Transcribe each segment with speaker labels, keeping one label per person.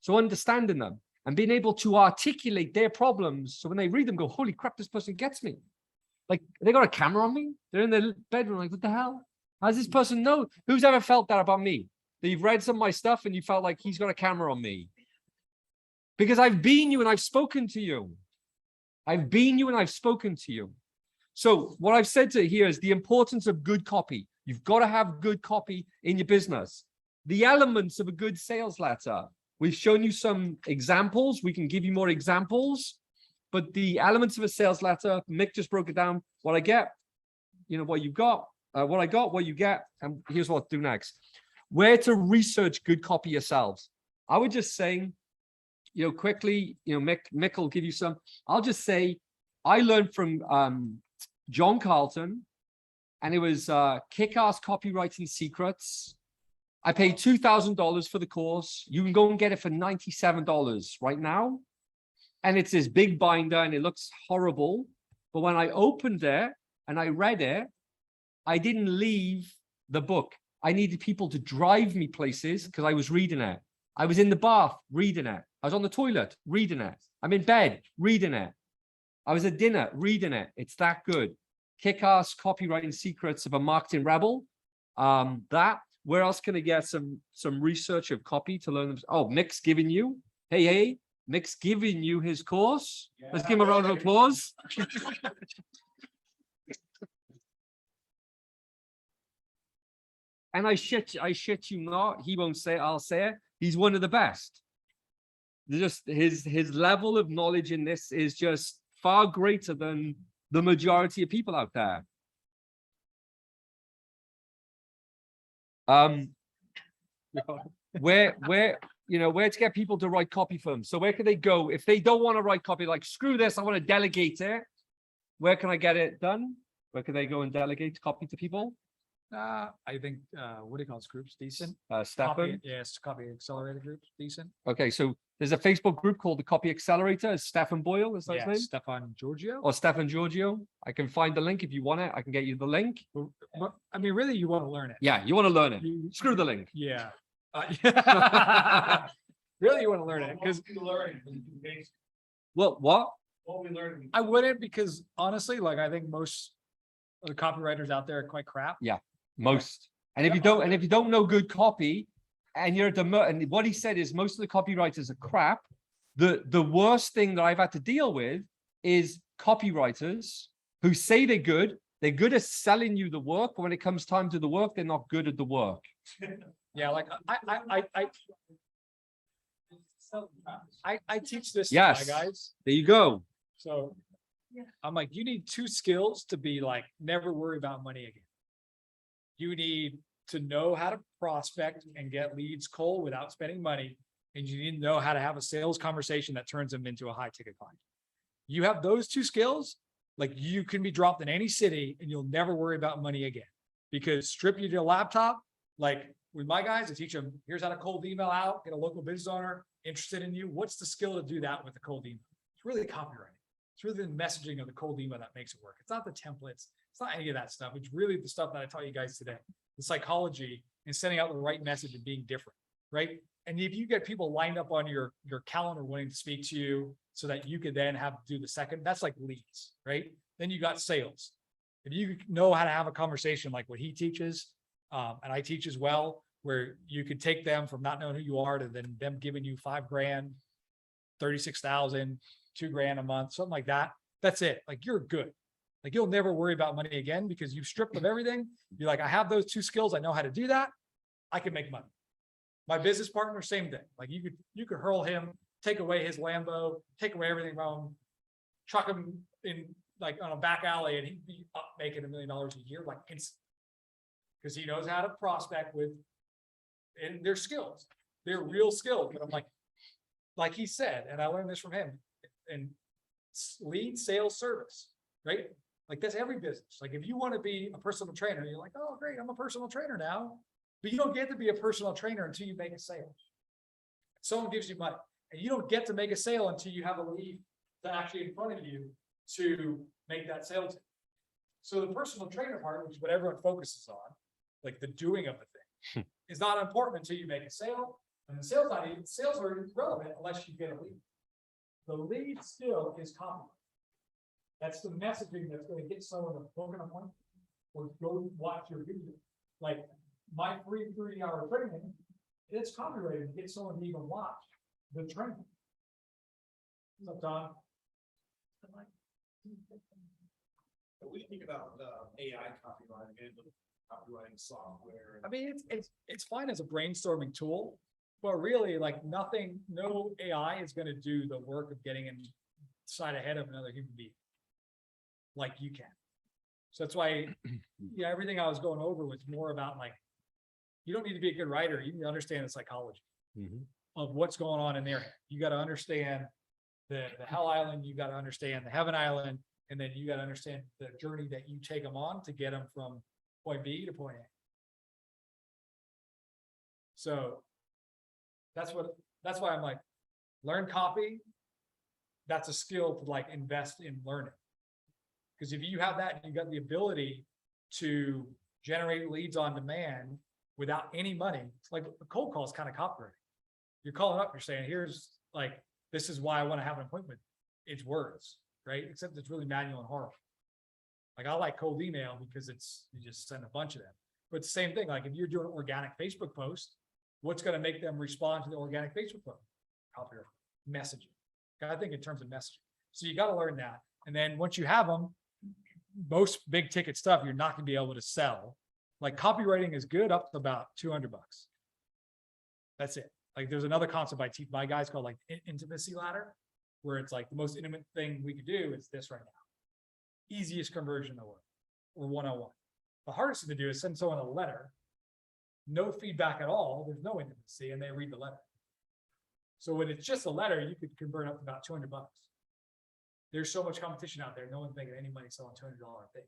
Speaker 1: So understanding them and being able to articulate their problems. So when they read them, go, holy crap, this person gets me. Like, they got a camera on me. They're in their bedroom, like, what the hell? How does this person know? Who's ever felt that about me? That you've read some of my stuff and you felt like he's got a camera on me? Because I've been you and I've spoken to you. I've been you and I've spoken to you. So what I've said to here is the importance of good copy. You've got to have good copy in your business. The elements of a good sales letter. We've shown you some examples. We can give you more examples. But the elements of a sales letter, Mick just broke it down. What I get, what you got, what I got, what you get, and here's what to do next. Where to research good copy yourselves. I would just say, quickly, Mick will give you some. I'll just say, I learned from John Carlton, and it was Kick-Ass Copywriting Secrets. I paid $2,000 for the course. You can go and get it for $97 right now. And it's this big binder and it looks horrible. But when I opened it and I read it, I didn't leave the book. I needed people to drive me places because I was reading it. I was in the bath reading it. I was on the toilet reading it. I'm in bed reading it. I was at dinner reading it. It's that good. Kick-Ass Copywriting Secrets of a Marketing Rebel. Where else can I get some research of copy to learn? Oh, Mick's giving you. Hey. Mick's giving you his course. Yeah. Let's give him a round of applause. And I shit you not. He won't say it, I'll say it. He's one of the best. Just his level of knowledge in this is just far greater than the majority of people out there. Where to get people to write copy for them. So where can they go if they don't want to write copy? Like, screw this, I want to delegate it. Where can I get it done? Where can they go and delegate copy to people?
Speaker 2: I think what do you call this groups? Decent.
Speaker 1: Stefan.
Speaker 2: Yes, copy accelerator groups. Decent.
Speaker 1: Okay, so there's a Facebook group called the Copy Accelerator. Is Stefan Boyle? Is that his name?
Speaker 2: Stefan Giorgio.
Speaker 1: Or Stefan Giorgio. I can find the link if you want it. I can get you the link.
Speaker 2: But, I mean, really, you want to learn it.
Speaker 1: Yeah, you want to learn it. Screw the link.
Speaker 2: Yeah. Really, you want to learn it because
Speaker 1: what
Speaker 2: we learned. I wouldn't, because honestly, like, I think most of the copywriters out there are quite crap.
Speaker 1: Yeah, most. And if you don't know good copy, and you're at and what he said is most of the copywriters are crap. The worst thing that I've had to deal with is copywriters who say they're good at selling you the work, but when it comes time to the work, they're not good at the work.
Speaker 2: Yeah, like I teach this
Speaker 1: to my
Speaker 2: guys.
Speaker 1: There you go.
Speaker 2: So I'm like, you need two skills to be like, never worry about money again. You need to know how to prospect and get leads cold without spending money. And you need to know how to have a sales conversation that turns them into a high ticket client. You have those two skills, like, you can be dropped in any city and you'll never worry about money again. Because strip you to a laptop, like with my guys, I teach them, here's how to cold email out, get a local business owner interested in you. What's the skill to do that with a cold email? It's really copywriting. It's really the messaging of the cold email that makes it work. It's not the templates. It's not any of that stuff. It's really the stuff that I taught you guys today. The psychology and sending out the right message and being different, right? And if you get people lined up on your calendar wanting to speak to you so that you could then have to do the second, that's like leads, right? Then you got sales. If you know how to have a conversation like what he teaches, and I teach as well, where you could take them from not knowing who you are to then them giving you $5,000, 36,000, $2,000 a month, something like that. That's it. Like, you're good. Like, you'll never worry about money again because you've stripped of everything. You're like, I have those two skills. I know how to do that. I can make money. My business partner, same thing. Like, you could hurl him, take away his Lambo, take away everything from him, chuck him in like on a back alley, and he'd be up making $1 million a year, like, instantly. Because he knows how to prospect with, and their skills, they're real skills. But I'm like he said, and I learned this from him, and lead, sales, service, right? Like, that's every business. Like, if you want to be a personal trainer, you're like, oh, great, I'm a personal trainer now. But you don't get to be a personal trainer until you make a sale. Someone gives you money, and you don't get to make a sale until you have a lead that's actually in front of you to make that sale to. So the personal trainer part, which is what everyone focuses on, like the doing of the thing, is not important until you make a sale. And the sales are irrelevant unless you get a lead. The lead still is copy. That's the messaging that's going to get someone to book an appointment or go watch your video. Like my free 3-hour training, it's copyrighted to get someone to even watch the training. What's up, Don?
Speaker 3: What do you think about AI copywriting and copywriting software?
Speaker 2: I mean, it's fine as a brainstorming tool, but really like nothing, no AI is going to do the work of getting inside ahead of another human being like you can. So that's why, yeah, everything I was going over was more about like, you don't need to be a good writer. You need to understand the psychology of what's going on in their head. You got to understand the Hell Island, you got to understand the Heaven Island, and then you got to understand the journey that you take them on to get them from point B to point A. So that's why I'm like, learn copy. That's a skill to like invest in learning. Because if you have that, you got the ability to generate leads on demand without any money. It's like a cold call is kind of copywriting. You're calling up, you're saying, here's like, this is why I want to have an appointment. It's words, right? Except it's really manual and horrible. Like I like cold email because you just send a bunch of them. But it's the same thing. Like if you're doing an organic Facebook post, what's going to make them respond to the organic Facebook post? Copy messaging. I think in terms of messaging. So you got to learn that. And then once you have them, most big ticket stuff, you're not going to be able to sell. Like copywriting is good up to about $200. That's it. Like there's another concept I teach my guys called like intimacy ladder, where it's like the most intimate thing we could do is this right now. Easiest conversion in the world, or 101. The hardest thing to do is send someone a letter, no feedback at all. There's no intimacy, and they read the letter. So when it's just a letter, you could convert up to about $200. There's so much competition out there. No one's making any money selling $200 things.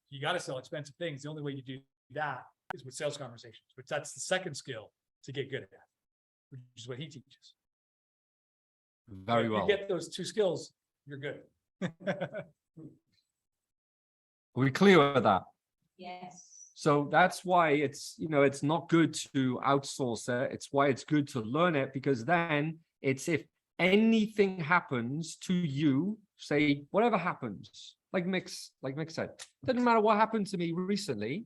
Speaker 2: You got to sell expensive things. The only way you do that is with sales conversations, which that's the second skill to get good at, which is what he teaches.
Speaker 1: Very well.
Speaker 2: If you get those two skills, you're good.
Speaker 1: Are we clear with that?
Speaker 4: Yes.
Speaker 1: So that's why it's, it's not good to outsource it. It's why it's good to learn it, because then it's if anything happens to you, say whatever happens, like Mick said, doesn't matter what happened to me recently.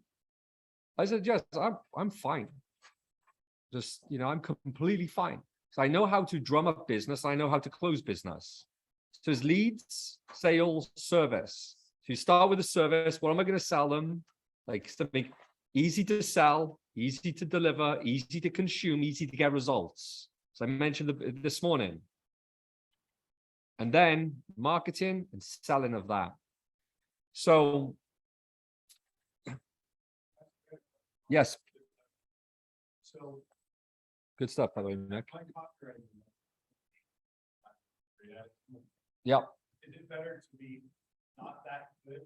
Speaker 1: I said, yes, I'm fine. Just, I'm completely fine. So I know how to drum up business. I know how to close business. So it's leads, sales, service. So you start with the service. What am I going to sell them? Like something easy to sell, easy to deliver, easy to consume, easy to get results. So I mentioned this morning. And then marketing and selling of that. So, yes.
Speaker 3: So
Speaker 1: Good stuff, by the way, Nick.
Speaker 3: my copywriting.
Speaker 1: Yep.
Speaker 3: Is it better to be not that good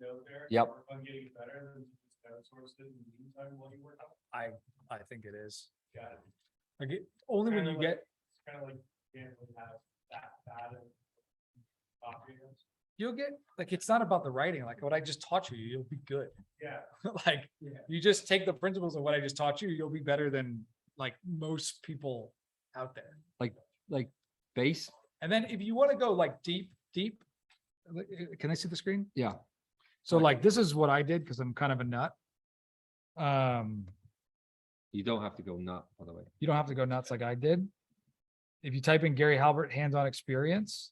Speaker 3: out there?
Speaker 1: Yep.
Speaker 3: Work on getting better than just outsource it in the meantime while you work on it?
Speaker 2: I think it is.
Speaker 3: Yeah.
Speaker 2: Like only when you get,
Speaker 3: It's kind of like you can't really have that bad of copy.
Speaker 2: you'll get, like, it's not about the writing. Like what I just taught you, you'll be good.
Speaker 3: Yeah.
Speaker 2: Like
Speaker 3: Yeah.
Speaker 2: you just take the principles of what I just taught you, you'll be better than like most people out there.
Speaker 1: Like base.
Speaker 2: And then if you want to go like deep, can I see the screen?
Speaker 1: Yeah.
Speaker 2: So like, this is what I did because I'm kind of a nut.
Speaker 1: You don't have to go nut, by the way.
Speaker 2: You don't have to go nuts like I did. If you type in Gary Halbert hands-on experience,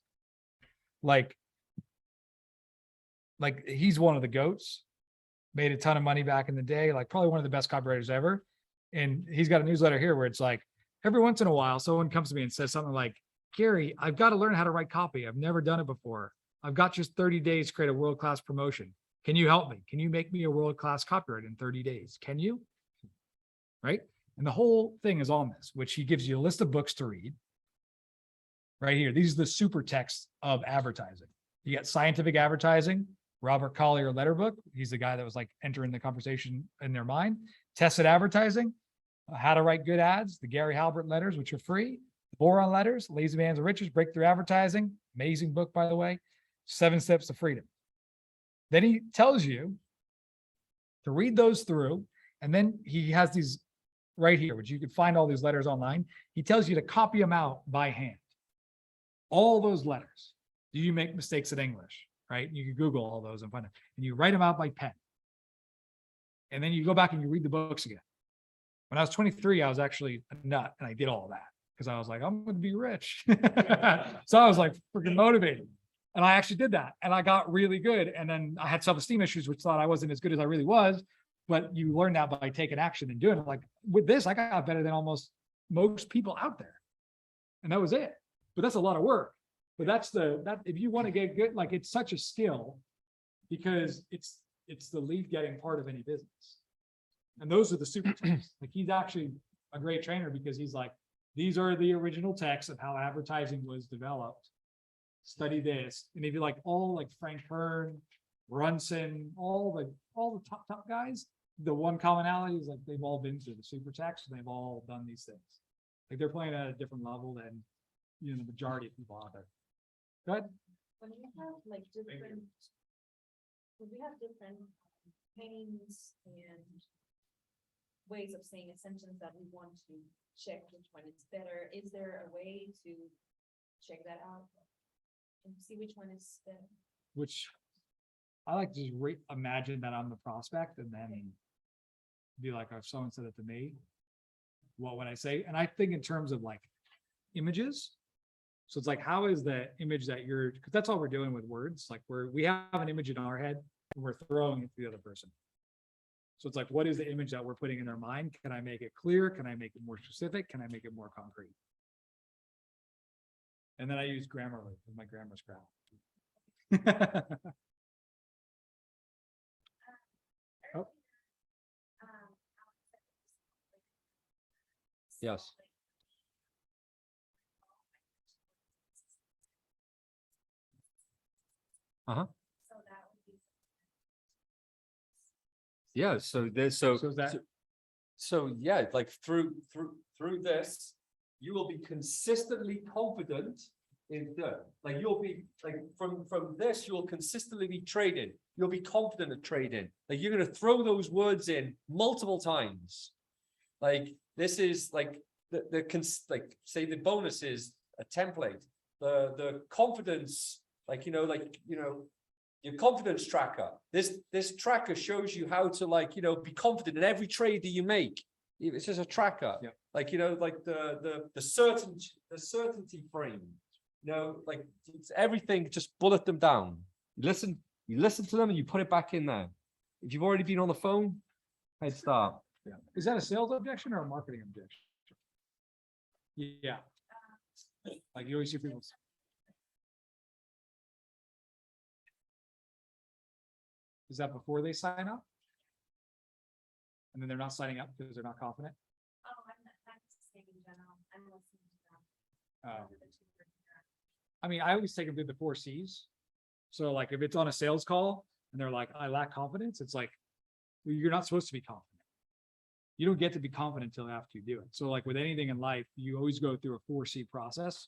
Speaker 2: like he's one of the goats, made a ton of money back in the day, like probably one of the best copywriters ever. And he's got a newsletter here where it's like, every once in a while, someone comes to me and says something like, Gary, I've got to learn how to write copy. I've never done it before. I've got just 30 days to create a world-class promotion. Can you help me? Can you make me a world-class copywriter in 30 days? Can you? Right? And the whole thing is on this, which he gives you a list of books to read. Right here. These are the super texts of advertising. You got scientific advertising, Robert Collier letter book. He's the guy that was like entering the conversation in their mind. Tested advertising, how to write good ads, the Gary Halbert letters, which are free. Boron letters, Lazy Man's of Riches, Breakthrough Advertising. Amazing book, by the way. 7 Steps to Freedom. Then he tells you to read those through. And then he has these right here, which you can find all these letters online. He tells you to copy them out by hand. All those letters. Do you make mistakes in English? Right? You can Google all those and find it. And you write them out by pen. And then you go back and you read the books again. When I was 23, I was actually a nut and I did all of that because I was like, I'm going to be rich. So I was like freaking motivated. And I actually did that. And I got really good. And then I had self-esteem issues, which thought I wasn't as good as I really was. But you learn that by taking action and doing it. Like with this, I got better than almost most people out there. And that was it. But that's a lot of work. But that's if you want to get good, like it's such a skill because it's the lead getting part of any business. And those are the super texts. Like he's actually a great trainer because he's like, these are the original texts of how advertising was developed. Study this. And if you like all like Frank Kern, Brunson, all the top guys, the one commonality is like they've all been through the super text and they've all done these things. Like they're playing at a different level than the majority of people out there. Go ahead.
Speaker 4: When we have like different, when we have different pains and ways of saying assumptions that we want to check which one is better, is there a way to check that out and see which one is better?
Speaker 2: Which I like to just imagine that I'm the prospect and then be like, if someone said it to me, what would I say? And I think in terms of like images. So it's like, how is the image that because that's all we're doing with words. Like we have an image in our head and we're throwing it to the other person. So it's like, what is the image that we're putting in their mind? Can I make it clear? Can I make it more specific? Can I make it more concrete? And then I use Grammarly with my grammar scrap. Oh.
Speaker 1: Yes. Uh-huh.
Speaker 4: So that would be.
Speaker 1: Yeah. So there's so
Speaker 2: So is that-
Speaker 1: so yeah, like through this, you will be consistently confident in like you'll be like from this, you'll consistently be trading. You'll be confident at trading. Like you're gonna throw those words in multiple times. Like this is like like say the bonus is a template. The confidence, your confidence tracker. This tracker shows you how to be confident in every trade that you make. It's just a tracker.
Speaker 2: Yeah.
Speaker 1: Like the certainty frame. Like it's everything. Just bullet them down. You listen to them, and you put it back in there. If you've already been on the phone, head start.
Speaker 2: Yeah. Is that a sales objection or a marketing objection? Yeah. Like you always see people. Is that before they sign up? And then they're not signing up because they're not confident?
Speaker 4: Oh, I'm just saying in general, I'm listening to them.
Speaker 2: I mean, I always take them through the 4 C's. So like if it's on a sales call and they're like, I lack confidence, it's like, well, you're not supposed to be confident. You don't get to be confident until after you do it. So like with anything in life, you always go through a 4C process,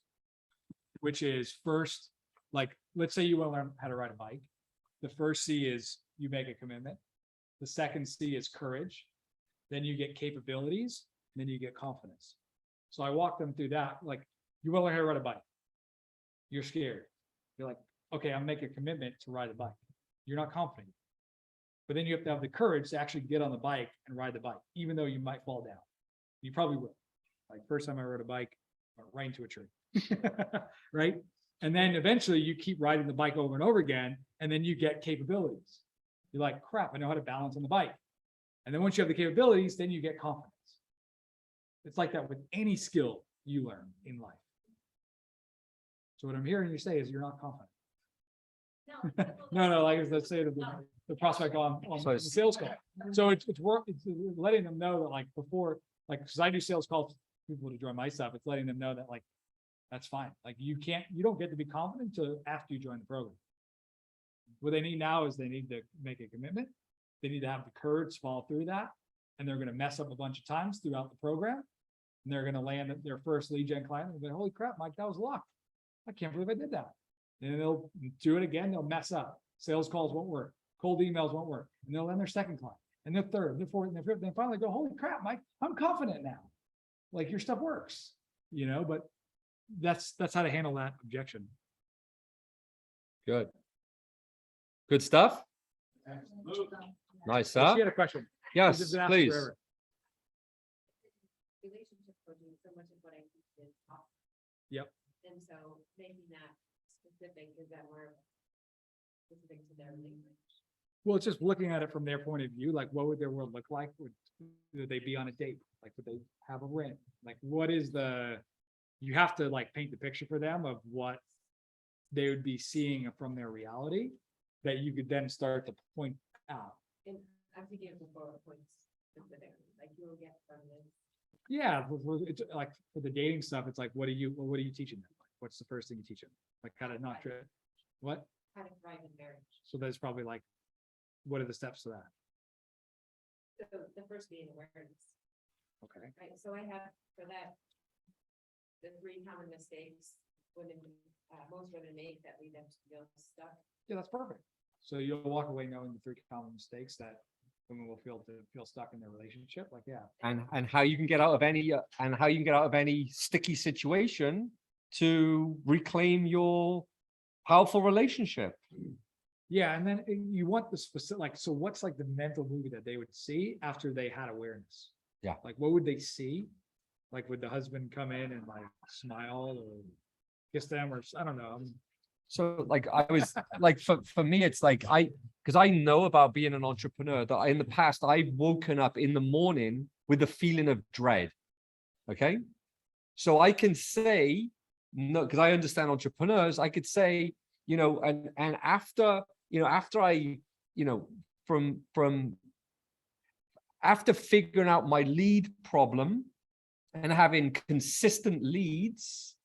Speaker 2: which is first, like, let's say you want to learn how to ride a bike. The first C is you make a commitment. The second C is courage. Then you get capabilities, and then you get confidence. So I walk them through that. Like, you want to learn how to ride a bike. You're scared. You're like, okay, I'm making a commitment to ride a bike. You're not confident. But then you have to have the courage to actually get on the bike and ride the bike, even though you might fall down. You probably will. Like first time I rode a bike, I went right into a tree, right? And then eventually you keep riding the bike over and over again, and then you get capabilities. You're like, crap, I know how to balance on the bike. And then once you have the capabilities, then you get confidence. It's like that with any skill you learn in life. So what I'm hearing you say is you're not confident. No, like let's say the prospect on the sales call. So it's letting them know that like before, like, because I do sales calls for people to join my stuff, it's letting them know that like, that's fine. Like you don't get to be confident until after you join the program. What they need now is they need to make a commitment. They need to have the courage to follow through that. And they're going to mess up a bunch of times throughout the program. And they're going to land their first lead gen client and be like, holy crap, Mike, that was luck. I can't believe I did that. And they'll do it again. They'll mess up. Sales calls won't work. Cold emails won't work. And they'll land their second client. and the third, the fourth, and the fifth, then finally go, holy crap, Mike, I'm confident now. Like your stuff works, but that's how to handle that objection.
Speaker 1: Good. Good stuff. Nice, huh?
Speaker 2: She had a question.
Speaker 1: Yes,
Speaker 2: She's been asked
Speaker 1: please.
Speaker 2: forever.
Speaker 4: Relationship coaching, so much of what I teach is talk.
Speaker 2: Yep.
Speaker 4: And so making that specific is that more specific to their language.
Speaker 2: Well, it's just looking at it from their point of view, like what would their world look like? Would they be on a date? Like, would they have a ring? Like, what is you have to like paint the picture for them of what they would be seeing from their reality that you could then start to point out.
Speaker 4: And I'm thinking of the bullet points specifically, like you will get from this.
Speaker 2: Yeah, it's like for the dating stuff, it's like, what are you teaching them? Like, what's the first thing you teach them? Like how to not trip? What?
Speaker 4: How to thrive in marriage.
Speaker 2: So that's probably like, what are the steps to that?
Speaker 4: So the first being awareness,
Speaker 2: Okay.
Speaker 4: right? So I have for that, the 3 common mistakes most women make that lead them to feel stuck.
Speaker 2: Yeah, that's perfect. So you'll walk away knowing the 3 common mistakes that women will feel stuck in their relationship. Like, yeah.
Speaker 1: And how you can get out of any sticky situation to reclaim your powerful relationship.
Speaker 2: Yeah, and then you want the specific, like, so what's like the mental movie that they would see after they had awareness?
Speaker 1: Yeah.
Speaker 2: Like, what would they see? Like, would the husband come in and like smile or kiss them, or I don't know.
Speaker 1: So like I was like for me, it's like because I know about being an entrepreneur that in the past I've woken up in the morning with a feeling of dread. Okay. So I can say no, because I understand entrepreneurs, I could say, and after, after I, from after figuring out my lead problem and having consistent leads,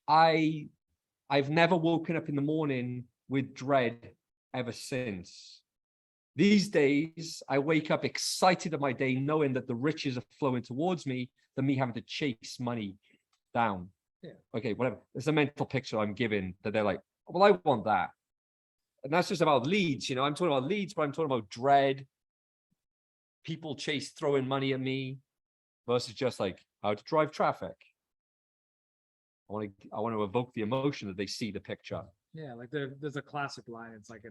Speaker 1: I've never woken up in the morning with dread ever since. These days, I wake up excited of my day, knowing that the riches are flowing towards me than me having to chase money down.
Speaker 2: Yeah.
Speaker 1: Okay, whatever. It's a mental picture I'm giving that they're like, well, I want that. And that's just about leads. I'm talking about leads, but I'm talking about dread. People throwing money at me versus just like how to drive traffic. I want to evoke the emotion that they see the picture.
Speaker 2: Yeah, like there's a classic line. It's like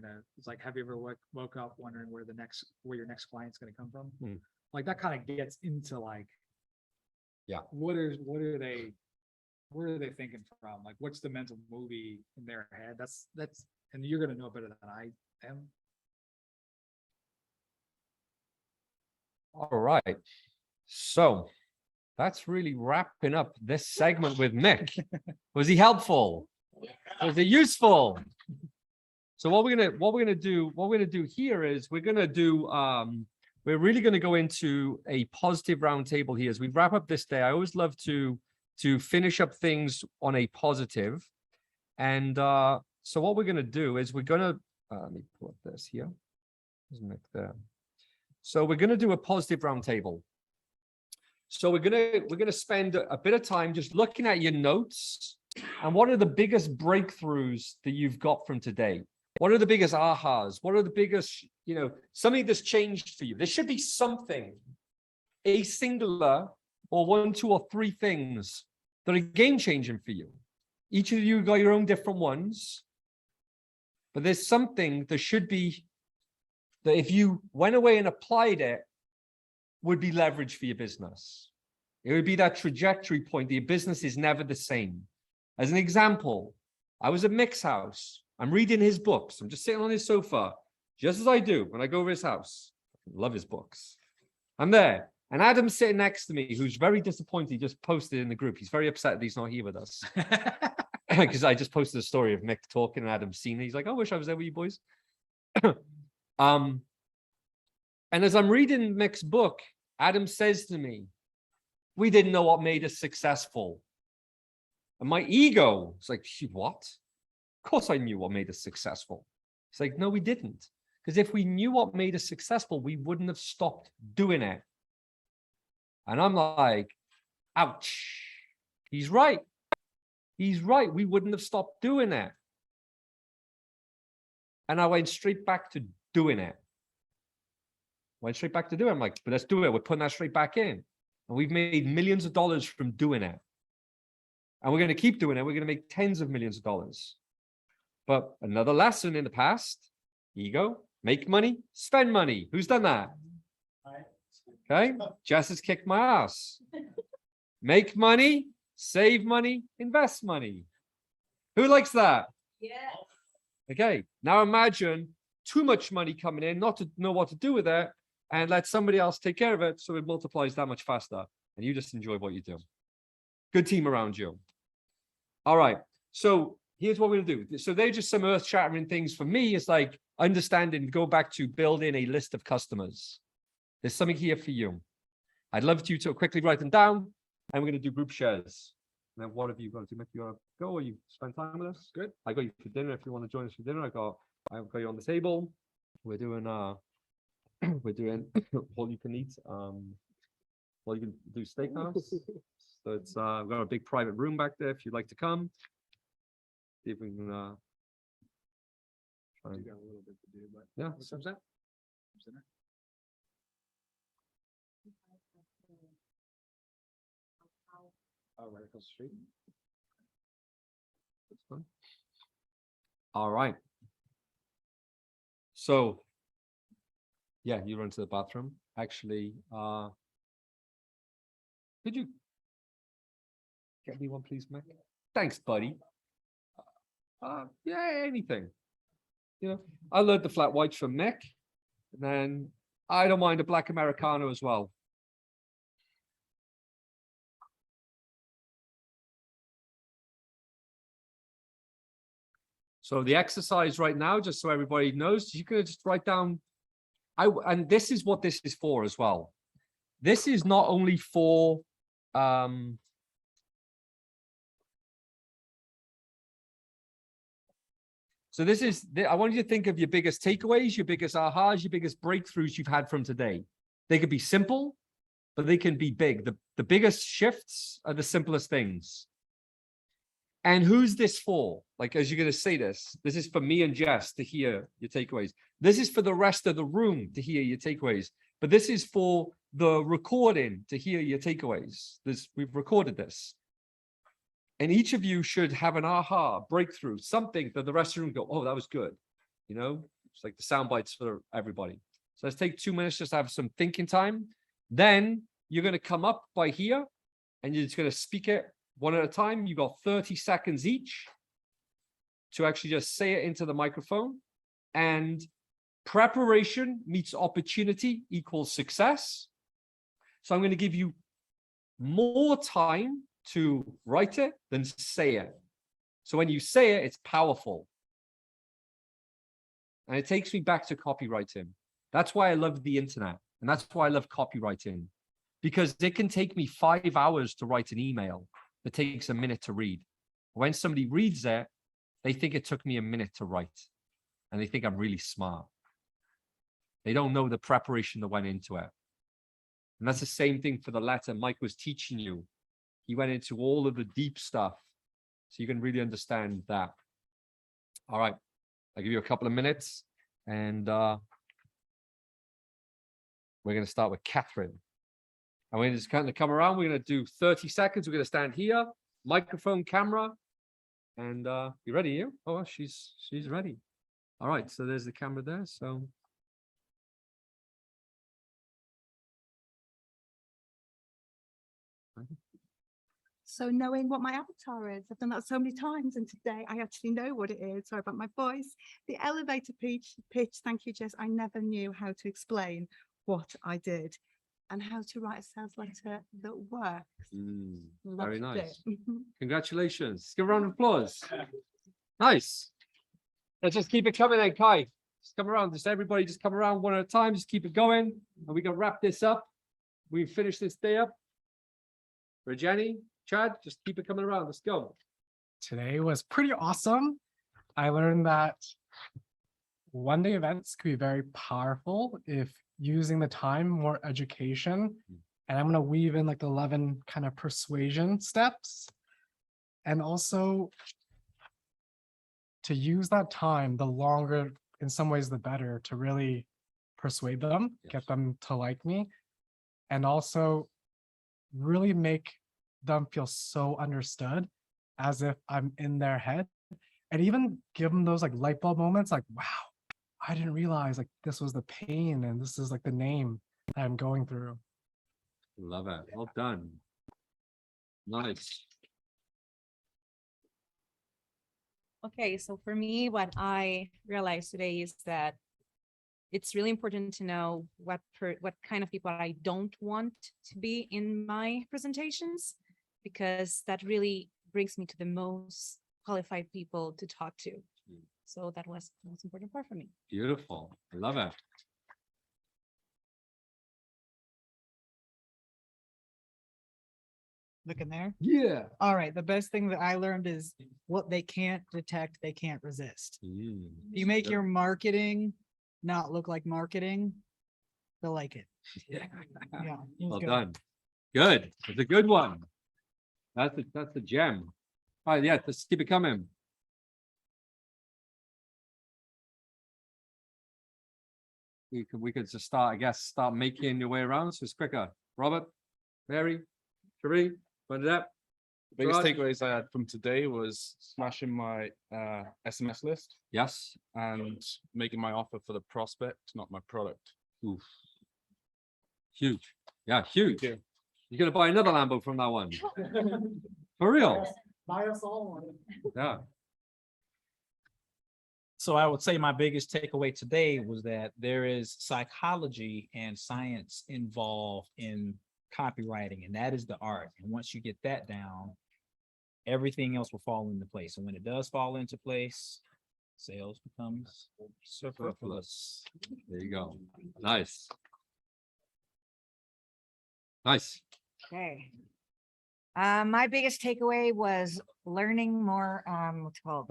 Speaker 2: have you ever woke up wondering where your next client's going to come from? Like that kind of gets into like,
Speaker 1: yeah,
Speaker 2: what are they thinking from? Like, what's the mental movie in their head? That's and you're going to know better than I am.
Speaker 1: All right, so that's really wrapping up this segment with Mick. Was he helpful? Was it useful? So what we're gonna do here is we're really gonna go into a positive roundtable here as we wrap up this day. I always love to finish up things on a positive. And so what we're gonna do is we're gonna let me pull up this here. There's Mick there. So we're gonna do a positive roundtable. So we're gonna spend a bit of time just looking at your notes and what are the biggest breakthroughs that you've got from today? What are the biggest ahas? What are the biggest, something that's changed for you? There should be something, a singular or 1, 2, or 3 things that are game changing for you. Each of you got your own different ones, but there's something that should be that if you went away and applied it, would be leverage for your business. It would be that trajectory point. Your business is never the same. As an example, I was at Mick's house. I'm reading his books. I'm just sitting on his sofa, just as I do when I go over his house. I love his books. I'm there. And Adam's sitting next to me, who's very disappointed. He just posted in the group. He's very upset that he's not here with us. Because I just posted a story of Mick talking and Adam's seen it. He's like, I wish I was there with you boys. And as I'm reading Mick's book, Adam says to me, we didn't know what made us successful. And my ego is like, what? Of course I knew what made us successful. It's like, no, we didn't. Because if we knew what made us successful, we wouldn't have stopped doing it. And I'm like, ouch. He's right. He's right. We wouldn't have stopped doing it. And I went straight back to doing it. Went straight back to do it. I'm like, but let's do it. We're putting that straight back in. And we've made millions of dollars from doing it. And we're going to keep doing it. We're going to make tens of millions of dollars. But another lesson in the past, ego, make money, spend money. Who's done that? Okay. Jess has kicked my ass. Make money, save money, invest money. Who likes that?
Speaker 4: Yeah.
Speaker 1: Okay. Now imagine too much money coming in, not to know what to do with it, and let somebody else take care of it so it multiplies that much faster. And you just enjoy what you do. Good team around you. All right. So here's what we'll do. So they're just some earth-shattering things for me. It's like understanding, go back to building a list of customers. There's something here for you. I'd love you to quickly write them down, and we're going to do group shares. Now, what have you got to do? You want to go, or you spend time with us? Good. I got you for dinner. If you want to join us for dinner, I've got you on the table. We're doing all you can eat. All you can do steakhouse. So it's we've got a big private room back there if you'd like to come. See if we can try and,
Speaker 2: got a little bit to do, but
Speaker 1: yeah.
Speaker 2: what's that? Oh, right across the street.
Speaker 1: That's fine. All right. So yeah, you run to the bathroom. Actually, could you get me one, please, Mac? Thanks, buddy. Yeah, anything. You know, I learned the flat whites from Mick, and then I don't mind a black Americano as well. So the exercise right now, just so everybody knows, you could just write down. And this is what this is for as well. This is not only for so this is, I want you to think of your biggest takeaways, your biggest ahas, your biggest breakthroughs you've had from today. They could be simple, but they can be big. The biggest shifts are the simplest things. And who's this for? Like, as you're going to say this is for me and Jess to hear your takeaways. This is for the rest of the room to hear your takeaways. But this is for the recording to hear your takeaways. We've recorded this. And each of you should have an aha, breakthrough, something that the rest of the room go, oh, that was good. You know, it's like the sound bites for everybody. So let's take 2 minutes just to have some thinking time. Then you're going to come up by here and you're just going to speak it one at a time. You got 30 seconds each to actually just say it into the microphone. And preparation meets opportunity equals success. So I'm going to give you more time to write it than say it. So when you say it, it's powerful. And it takes me back to copywriting. That's why I love the internet. And that's why I love copywriting. Because it can take me 5 hours to write an email that takes a minute to read. When somebody reads it, they think it took me a minute to write. And they think I'm really smart. They don't know the preparation that went into it. And that's the same thing for the letter Mike was teaching you. He went into all of the deep stuff so you can really understand that. All right, I'll give you a couple of minutes and we're going to start with Catherine. And we're going to just kind of come around. We're going to do 30 seconds. We're going to stand here, microphone, camera, and you ready, you? Oh, she's ready. All right, so there's the camera there. So.
Speaker 5: So knowing what my avatar is, I've done that so many times, and today I actually know what it is. Sorry about my voice. The elevator pitch, thank you, Jess. I never knew how to explain what I did and how to write a sales letter that works.
Speaker 1: Very
Speaker 5: Loved
Speaker 1: nice.
Speaker 5: it.
Speaker 1: Congratulations. Let's give a round of applause. Nice. Let's just keep it coming then, Kai. Just come around. Just everybody just come around one at a time. Just keep it going. And we can wrap this up. We finish this day up. For Jenny, Chad, just keep it coming around. Let's go.
Speaker 6: Today was pretty awesome. I learned that one-day events could be very powerful if using the time more education. And I'm going to weave in like the 11 kind of persuasion steps. And also to use that time, the longer, in some ways, the better to really persuade them,
Speaker 1: Yes.
Speaker 6: get them to like me, and also really make them feel so understood as if I'm in their head, and even give them those like light bulb moments like, wow, I didn't realize like this was the pain and this is like the name that I'm going through.
Speaker 1: Love it. Well done. Nice.
Speaker 7: Okay, so for me, what I realized today is that it's really important to know what kind of people I don't want to be in my presentations, because that really brings me to the most qualified people to talk to. So that was the most important part for me.
Speaker 1: Beautiful. I love it.
Speaker 8: Looking there.
Speaker 1: Yeah.
Speaker 8: All right. The best thing that I learned is what they can't detect, they can't resist. You make your marketing not look like marketing, they'll like it.
Speaker 1: Yeah.
Speaker 8: Yeah. it was
Speaker 1: Well
Speaker 8: good.
Speaker 1: done. Good. It's a good one. That's a gem. All right, yeah, let's keep it coming. We could just start, I guess, start making your way around, so it's quicker. Robert, Mary, Cherie, put it up.
Speaker 3: Biggest
Speaker 1: Raj?
Speaker 3: takeaways I had from today was smashing my SMS list
Speaker 1: Yes.
Speaker 3: and making my offer for the prospect, not my product.
Speaker 1: Oof. Huge. Yeah, huge.
Speaker 3: you.
Speaker 1: You're gonna buy another Lambo from that one. For real.
Speaker 8: Buy us all one.
Speaker 1: Yeah.
Speaker 9: So I would say my biggest takeaway today was that there is psychology and science involved in copywriting, and that is the art. And once you get that down, everything else will fall into place. And when it does fall into place, sales becomes superfluous.
Speaker 1: There you go. Nice. Nice.
Speaker 10: Okay. My biggest takeaway was learning more, what's it called,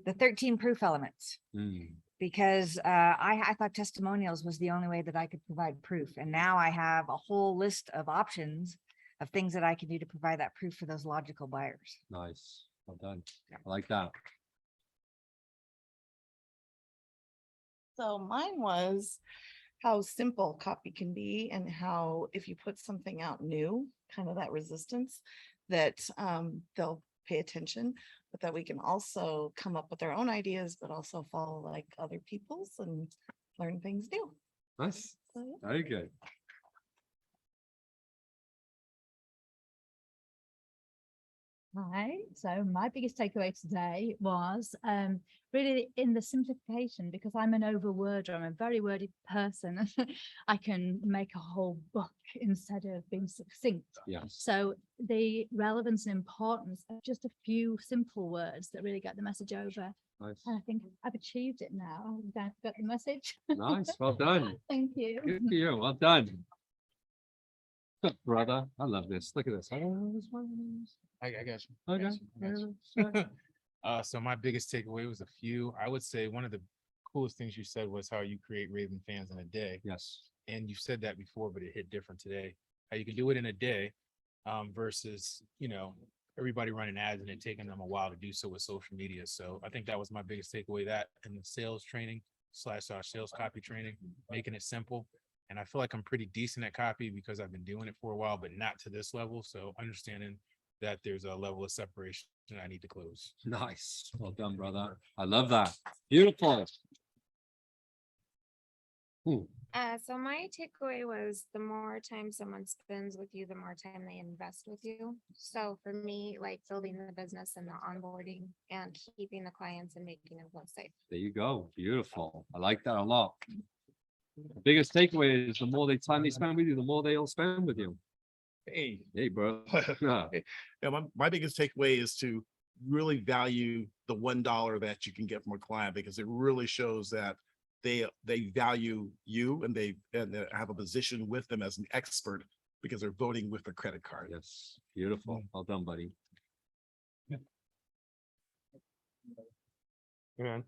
Speaker 10: the 13 proof elements,
Speaker 1: Mm,
Speaker 10: because I thought testimonials was the only way that I could provide proof. And now I have a whole list of options of things that I can do to provide that proof for those logical buyers.
Speaker 1: nice. Well done. I like that.
Speaker 11: So mine was how simple copy can be and how if you put something out new, kind of that resistance, that they'll pay attention, but that we can also come up with our own ideas, but also follow like other people's and learn things new.
Speaker 1: Nice.
Speaker 11: So, yeah.
Speaker 1: Very good.
Speaker 12: Hi, so my biggest takeaway today was really in the simplification, because I'm an overworder, I'm a very wordy person. I can make a whole book instead of being succinct.
Speaker 1: Yes.
Speaker 12: So the relevance and importance of just a few simple words that really get the message over.
Speaker 1: Nice.
Speaker 12: And I think I've achieved it now. I've got the message.
Speaker 1: Nice. Well done.
Speaker 12: Thank you.
Speaker 1: Good for you. Well done. Good brother. I love this. Look at this. I don't know this one.
Speaker 3: I got you.
Speaker 1: Okay.
Speaker 3: So my biggest takeaway was a few. I would say one of the coolest things you said was how you create raving fans in a day.
Speaker 1: Yes.
Speaker 3: And you said that before, but it hit different today. How you can do it in a day versus, everybody running ads and it taking them a while to do so with social media. So I think that was my biggest takeaway, that and the sales training / our sales copy training, making it simple. And I feel like I'm pretty decent at copy because I've been doing it for a while, but not to this level. So understanding that there's a level of separation I need to close.
Speaker 1: Nice. Well done, brother. I love that. Beautiful. Ooh,
Speaker 13: So my takeaway was the more time someone spends with you, the more time they invest with you. So for me, like building the business and the onboarding and keeping the clients and making them feel safe.
Speaker 1: there you go. Beautiful. I like that a lot. The biggest takeaway is the more time they spend with you, the more they'll spend with you.
Speaker 3: Hey,
Speaker 1: Hey, bro. Yeah.
Speaker 14: Yeah, my biggest takeaway is to really value the $1 that you can get from a client, because it really shows that they value you and they have a position with them as an expert because they're voting with their credit card.
Speaker 1: Yes. Beautiful. Well done, buddy.
Speaker 15: Man.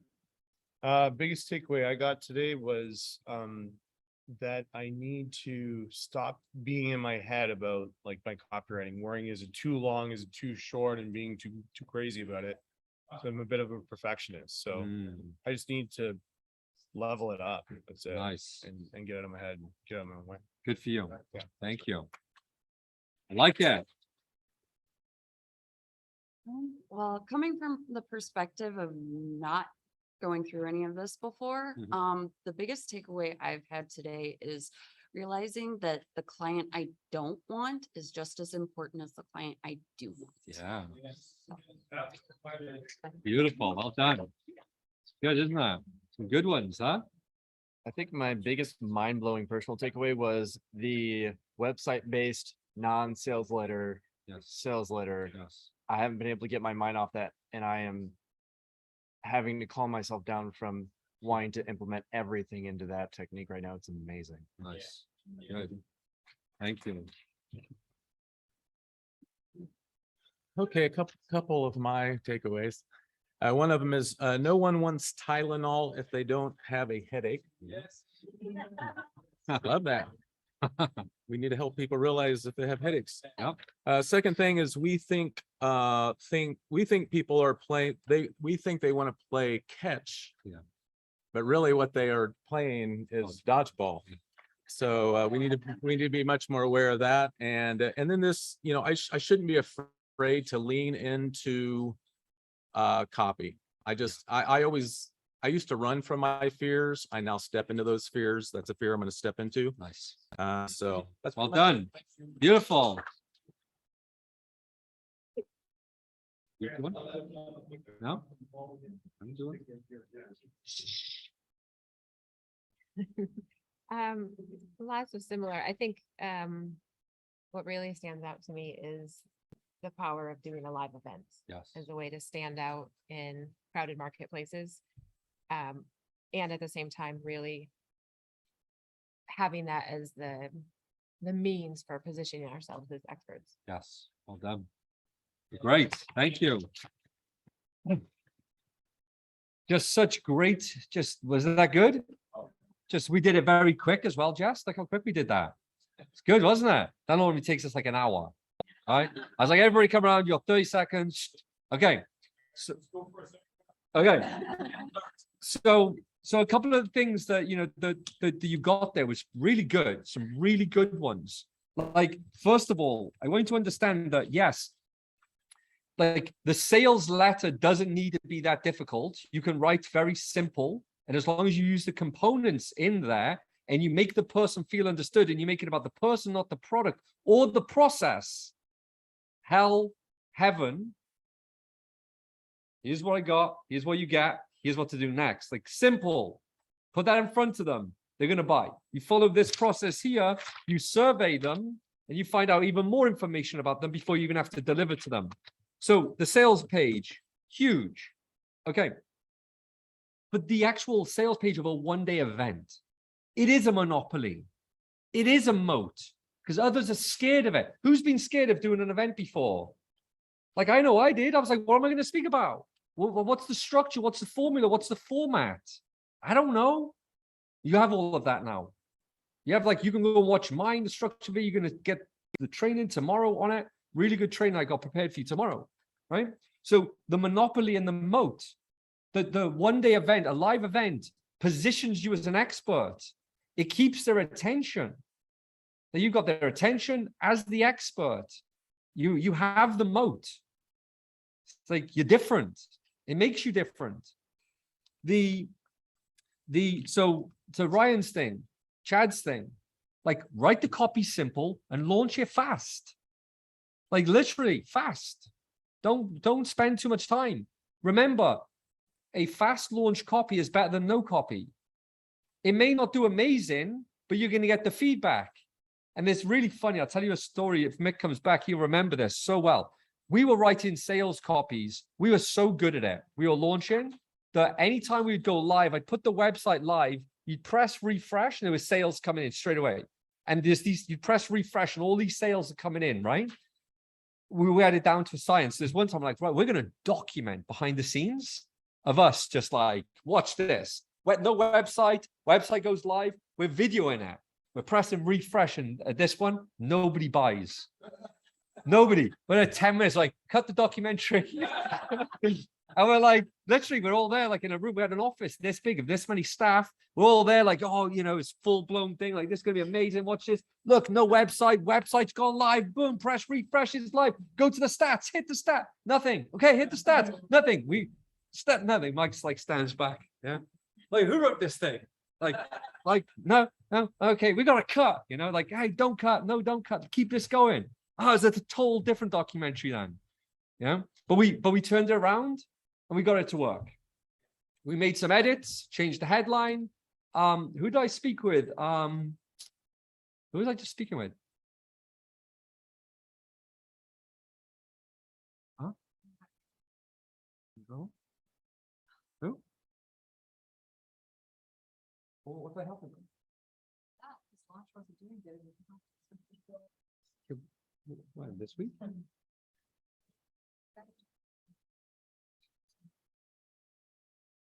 Speaker 15: Biggest takeaway I got today was that I need to stop being in my head about like my copywriting, worrying is it too long, is it too short, and being too crazy about it. So I'm a bit of a perfectionist. So I just need to, level it up. That's it.
Speaker 1: Nice.
Speaker 15: And get them ahead, get them away.
Speaker 1: Good for you.
Speaker 15: Yeah.
Speaker 1: Thank you. I like it.
Speaker 16: Well, coming from the perspective of not going through any of this before, the biggest takeaway I've had today is realizing that the client I don't want is just as important as the client I do want.
Speaker 1: Yeah. Beautiful. Well done. Good, isn't that? Some good ones, huh?
Speaker 17: I think my biggest mind-blowing personal takeaway was the website-based non-sales letter, sales letter.
Speaker 1: Yes.
Speaker 17: I haven't been able to get my mind off that, and I am having to calm myself down from wanting to implement everything into that technique right now. It's amazing.
Speaker 1: Nice. Good. Thank you.
Speaker 3: Okay, a couple of my takeaways. One of them is, no one wants Tylenol if they don't have a headache.
Speaker 1: Yes.
Speaker 3: Love that. We need to help people realize if they have headaches.
Speaker 1: Yep.
Speaker 3: Second thing is we think people are playing, we think they want to play catch.
Speaker 1: Yeah.
Speaker 3: But really what they are playing is dodgeball. So we need to be much more aware of that. And then this, I shouldn't be afraid to lean into copy. I used to run from my fears. I now step into those fears. That's a fear I'm going to step into.
Speaker 1: Nice.
Speaker 3: So that's
Speaker 1: Well done. Beautiful. You doing? No? I'm doing.
Speaker 13: Lots of similar. I think what really stands out to me is the power of doing a live event.
Speaker 1: Yes.
Speaker 13: As a way to stand out in crowded marketplaces. And at the same time, really having that as the means for positioning ourselves as experts.
Speaker 1: Yes. Well done. Great. Thank you. Just such great, wasn't that good? We did it very quick as well, Jess. Like how quick we did that. It's good, wasn't it? That normally takes us like an hour. All right. I was like, everybody come around, you have 30 seconds. Okay. Okay. So a couple of things that, that you got there was really good. Some really good ones. Like, first of all, I want you to understand that, yes, like the sales letter doesn't need to be that difficult. You can write very simple. And as long as you use the components in there and you make the person feel understood and you make it about the person, not the product or the process, hell, heaven, here's what I got, here's what you get, here's what to do next. Like simple, put that in front of them. They're going to buy. You follow this process here, you survey them and you find out even more information about them before you even have to deliver to them. So the sales page, huge. Okay. But the actual sales page of a one-day event, it is a monopoly. It is a moat because others are scared of it. Who's been scared of doing an event before? Like, I know I did. I was like, what am I going to speak about? What's the structure? What's the formula? What's the format? I don't know. You have all of that now. You have you can go and watch mine, the structure of it. You're going to get the training tomorrow on it. Really good training I got prepared for you tomorrow, right? So the monopoly and the moat, the one-day event, a live event, positions you as an expert. It keeps their attention. That you've got their attention as the expert. You have the moat. It's like you're different. It makes you different. So Ryan's thing, Chad's thing, like write the copy simple and launch it fast. Like literally fast. Don't spend too much time. Remember, a fast launch copy is better than no copy. It may not do amazing, but you're going to get the feedback. And it's really funny. I'll tell you a story. If Mick comes back, he'll remember this so well. We were writing sales copies. We were so good at it. We were launching that anytime we'd go live, I'd put the website live, you'd press refresh and there was sales coming in straight away. And you'd press refresh and all these sales are coming in, right? We had it down to science. There's one time like, right, we're going to document behind the scenes of us just like, watch this. No website goes live. We're videoing it. We're pressing refresh and at this one, nobody buys. Nobody. But at 10 minutes, like, cut the documentary. And we're like, literally, we're all there, like in a room. We had an office this big of this many staff. We're all there, like, oh, you know, it's full blown thing. Like, this is gonna be amazing. Watch this. Look, no website. Website's gone live. Boom, press refresh. It's live. Go to the stats. Hit the stat. Nothing. Okay, hit the stats. Nothing. Nothing. Mike's like stands back. Yeah. Like, who wrote this thing? Like, no. Okay, we got to cut. You know, like, hey, don't cut. No, don't cut. Keep this going. Oh, it's a total different documentary then. Yeah. But we turned it around and we got it to work. We made some edits, changed the headline. Who did I speak with? Who was I just speaking with? Huh? No? Who? Well, what the hell? What, this week?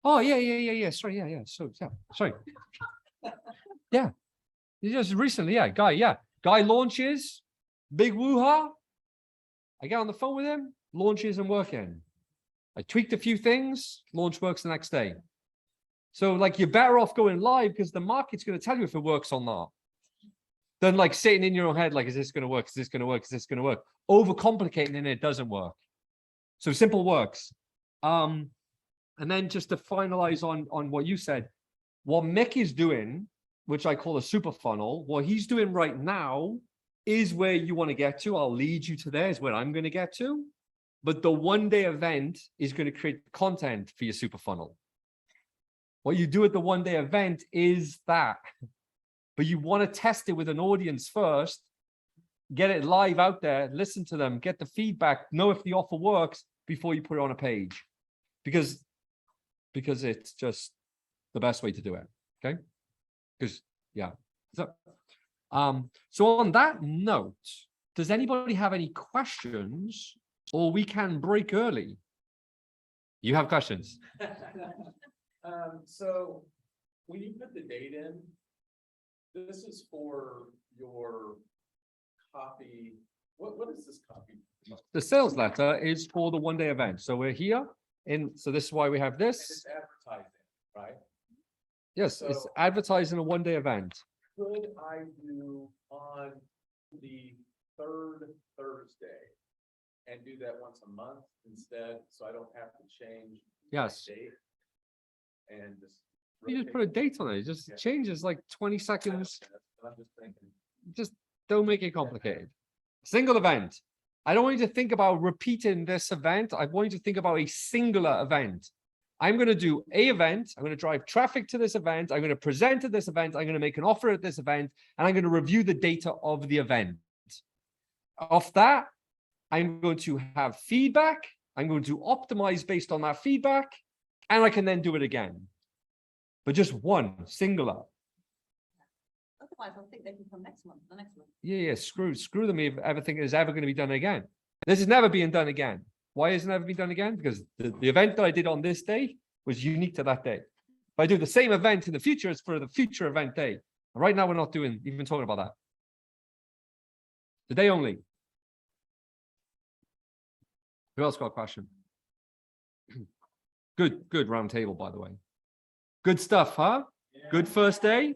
Speaker 1: Oh, yeah. Sorry, yeah. So, yeah, sorry. Yeah. Just recently, yeah. Guy launches, big woo-ha. I get on the phone with him, launches and working. I tweaked a few things, launch works the next day. So, like, you're better off going live because the market's going to tell you if it works or not. Than like sitting in your own head, like, is this going to work? Is this going to work? Is this going to work? Overcomplicating and it doesn't work. So simple works. And then just to finalize on what you said, what Mick is doing, which I call a super funnel, what he's doing right now is where you want to get to. I'll lead you to there, is where I'm going to get to. But the one-day event is going to create content for your super funnel. What you do at the one-day event is that. But you want to test it with an audience first, get it live out there, listen to them, get the feedback, know if the offer works before you put it on a page. Because it's just the best way to do it. Okay. Because yeah. So on that note, does anybody have any questions, or we can break early? You have questions?
Speaker 2: So when you put the date in, this is for your copy. What is this copy?
Speaker 1: The sales letter is for the one-day event. So we're here. So this is why we have this.
Speaker 2: It's advertising, right?
Speaker 1: Yes, it's
Speaker 2: So-
Speaker 1: advertising a one-day event.
Speaker 2: Could I do on the third Thursday and do that once a month instead, so I don't have to change my
Speaker 1: Yes.
Speaker 2: date? And just.
Speaker 1: You just put a date on it. It just changes like 20 seconds.
Speaker 2: I'm just thinking.
Speaker 1: Just don't make it complicated. Single event. I don't want you to think about repeating this event. I want you to think about a singular event. I'm going to do a event. I'm going to drive traffic to this event. I'm going to present at this event. I'm going to make an offer at this event, and I'm going to review the data of the event. Off that, I'm going to have feedback. I'm going to optimize based on that feedback, and I can then do it again. But just one, singular.
Speaker 4: Otherwise, I think they can come next month, the next one.
Speaker 1: Yeah. Screw them if everything is ever going to be done again. This is never being done again. Why is it never been done again? Because the event that I did on this day was unique to that day. If I do the same event in the future, it's for the future event day. And right now, we're not even talking about that. The day only. Who else got a question? Good round table, by the way. Good stuff, huh? Good first day?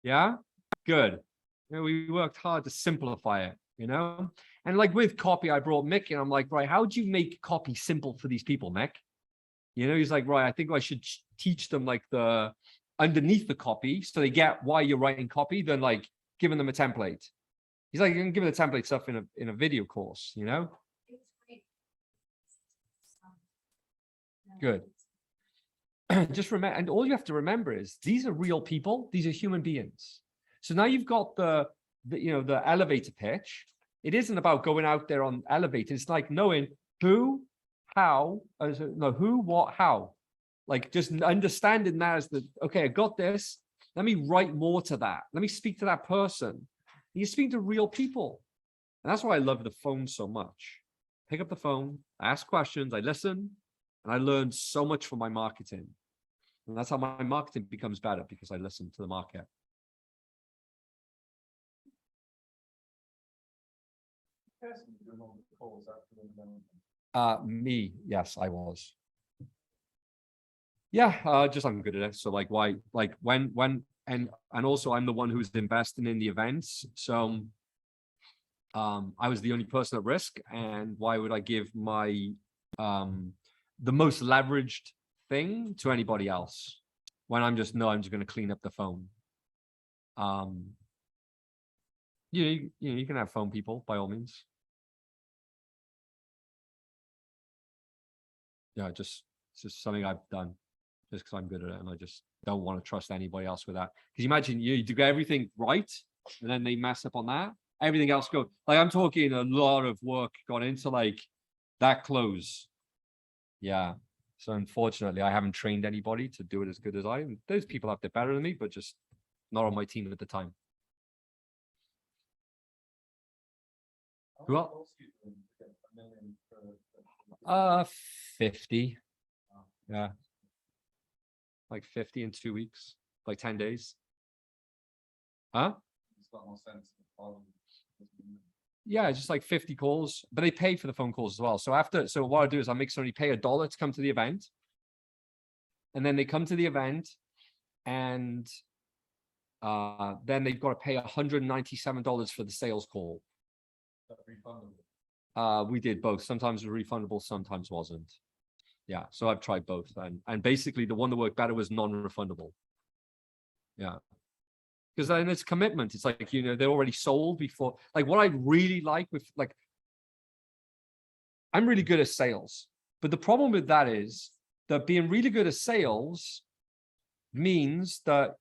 Speaker 1: Yeah, good. You know, we worked hard to simplify it, you know? And like with copy, I brought Mick and I'm like, right, how do you make copy simple for these people, Mick? You know, he's like, right, I think I should teach them like the underneath the copy so they get why you're writing copy than like giving them a template. He's like, you can give them the template stuff in a video course, you know? Good. Just remember, and all you have to remember is these are real people. These are human beings. So now you've got the elevator pitch. It isn't about going out there on elevator. It's like knowing who, how, who, what, how. Like just understanding that as okay, I got this. Let me write more to that. Let me speak to that person. You speak to real people. And that's why I love the phone so much. Pick up the phone, ask questions, I listen, and I learn so much from my marketing. And that's how my marketing becomes better, because I listen to the market. Me, yes, I was. Yeah, just I'm good at it. So like why, like when and also I'm the one who's investing in the events. So I was the only person at risk, and why would I give my the most leveraged thing to anybody else when I'm just going to clean up the phone. You can have phone people by all means. Yeah, it's just something I've done just because I'm good at it, and I just don't want to trust anybody else with that. Because you imagine you do everything right, and then they mess up on that. Everything else goes, like, I'm talking a lot of work gone into like that close. Yeah. So unfortunately, I haven't trained anybody to do it as good as I am. Those people out there better than me, but just not on my team at the time. Who else? 50. Yeah. Like 50 in 2 weeks, like 10 days. Huh? Yeah, just like 50 calls, but they pay for the phone calls as well. So what I do is I make somebody pay $1 to come to the event. And then they come to the event, and then they've got to pay $197 for the sales call. We did both. Sometimes it was refundable, sometimes wasn't. Yeah, so I've tried both. And basically the one that worked better was non-refundable. Yeah. Because then it's commitment. It's like, they're already sold before. Like what I really like with like, I'm really good at sales. But the problem with that is that being really good at sales means that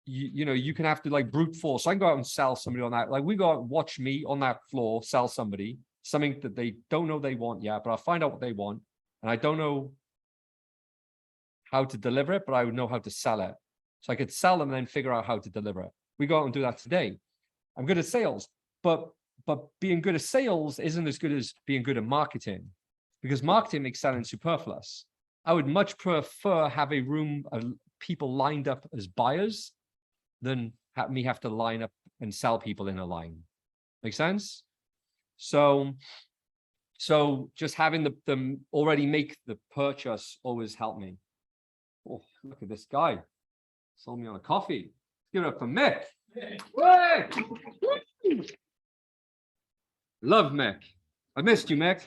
Speaker 1: you can have to like brute force. I can go out and sell somebody on that. Like we go out and watch me on that floor, sell somebody something that they don't know they want yet, but I'll find out what they want. And I don't know how to deliver it, but I would know how to sell it. So I could sell them and then figure out how to deliver it. We go out and do that today. I'm good at sales, but being good at sales isn't as good as being good at marketing, because marketing makes selling superfluous. I would much prefer have a room of people lined up as buyers than have to line up and sell people in a line. Make sense? So just having them already make the purchase always helped me. Oh, look at this guy. Sold me on a coffee. Give it up for Mick. Hey! Love Mick. I missed you, Mick.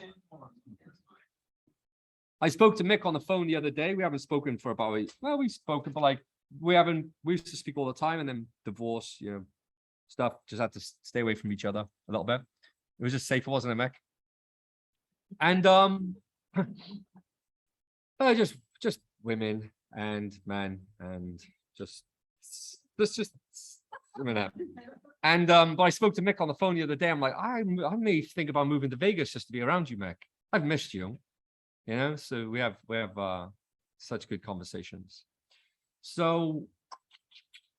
Speaker 1: I spoke to Mick on the phone the other day. We haven't spoken for about we've spoken, but like we used to speak all the time, and then divorce, stuff. Just had to stay away from each other a little bit. It was just safer, wasn't it, Mick? And just women and men and just a minute. And but I spoke to Mick on the phone the other day. I'm like, I may think about moving to Vegas just to be around you, Mick. I've missed you. So we have such good conversations. So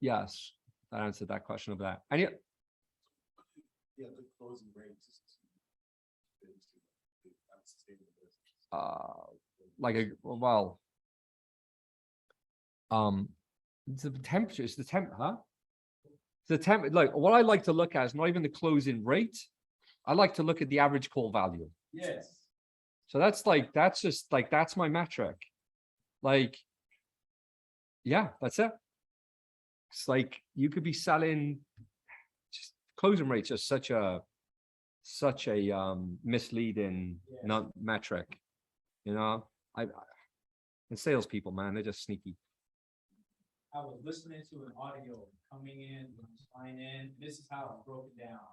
Speaker 1: yes, that answered that question of that. And
Speaker 14: the closing rates.
Speaker 1: The temperature is the temp, huh? The temp, like what I like to look at is not even the closing rate. I like to look at the average call value.
Speaker 2: Yes.
Speaker 1: So that's my metric. Like, yeah, that's it. It's like you could be selling, just closing rates are such a misleading metric. And salespeople, man, they're just sneaky.
Speaker 9: I was listening to an audio coming in, flying in. This is how it's broken down.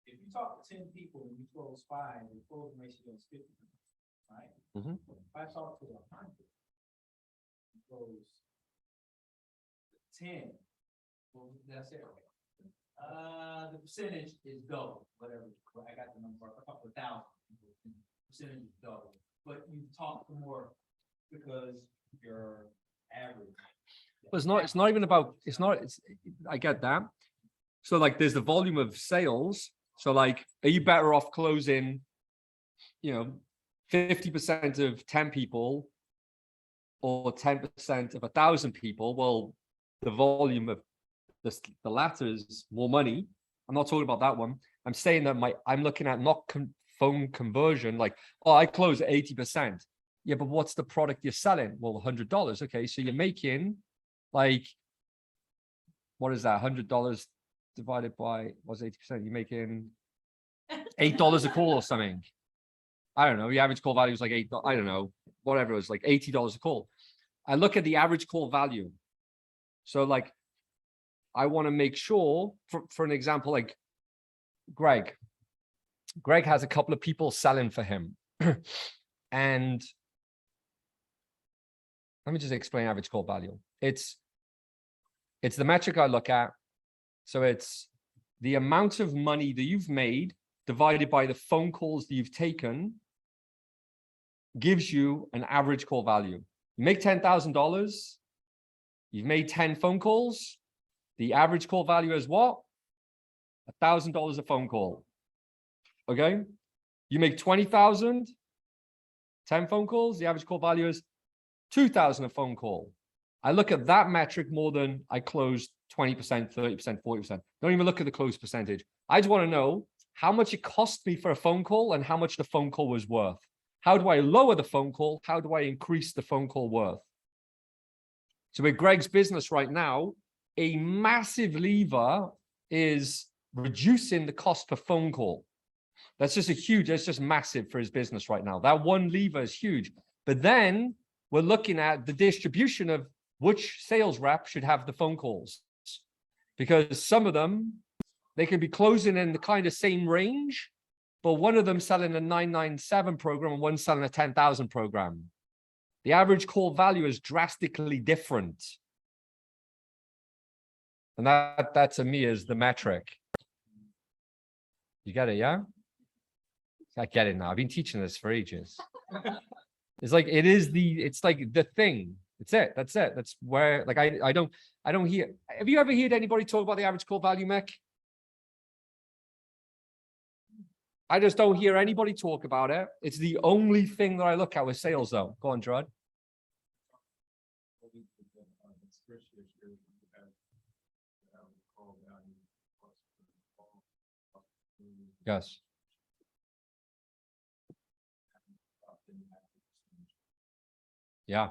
Speaker 9: If you talk to 10 people and you close 5, the closing ratio is 50, right?
Speaker 1: Mm-hmm.
Speaker 9: If I talk to 100, you close 10. Well, that's it. The percentage is double, whatever. I got the number, a couple of thousand. Percentage is double, but you talk to more because your average.
Speaker 1: But it's not even about, I get that. So like there's the volume of sales. So like, are you better off closing, 50% of 10 people or 10% of 1,000 people? Well, the volume of the latter is more money. I'm not talking about that one. I'm saying that I'm looking at not phone conversion, like, oh, I close 80%. Yeah, but what's the product you're selling? Well, $100. Okay, so you're making like, what is that? $100 divided by what's 80%? You're making $8 a call or something. I don't know. The average call value is like $8. I don't know, whatever it was, like $80 a call. I look at the average call value. So like, I want to make sure, for an example, like Greg has a couple of people selling for him. And let me just explain average call value. It's the metric I look at. So it's the amount of money that you've made divided by the phone calls that you've taken gives you an average call value. You make $10,000, you've made 10 phone calls. The average call value is what? $1,000 a phone call. Okay. You make 20,000, 10 phone calls. The average call value is 2,000 a phone call. I look at that metric more than I closed 20%, 30%, 40%. Don't even look at the close percentage. I just want to know how much it cost me for a phone call and how much the phone call was worth. How do I lower the phone call? How do I increase the phone call worth? So with Greg's business right now, a massive lever is reducing the cost per phone call. That's just massive for his business right now. That one lever is huge. But then we're looking at the distribution of which sales rep should have the phone calls. Because some of them, they can be closing in the kind of same range, but one of them selling a 997 program and one selling a 10,000 program. The average call value is drastically different. And that to me is the metric. You get it, yeah? I get it now. I've been teaching this for ages. It's like, it's like the thing. It's it. That's it. That's where, like, I don't hear, have you ever heard anybody talk about the average call value, Mick? I just don't hear anybody talk about it. It's the only thing that I look at with sales though. Go on, Gerard. Yes. Yeah.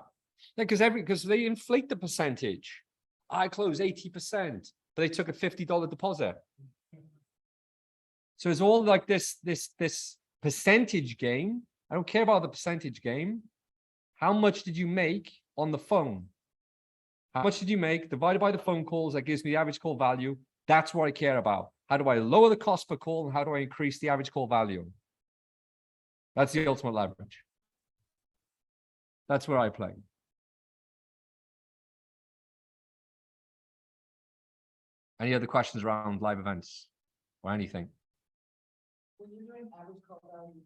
Speaker 1: Because they inflate the percentage. I close 80%, but they took a $50 deposit. So it's all like this percentage game. I don't care about the percentage game. How much did you make on the phone? How much did you make divided by the phone calls? That gives me the average call value. That's what I care about. How do I lower the cost per call and how do I increase the average call value? That's the ultimate leverage. That's where I play. Any other questions around live events or anything?
Speaker 8: When you're doing average call value,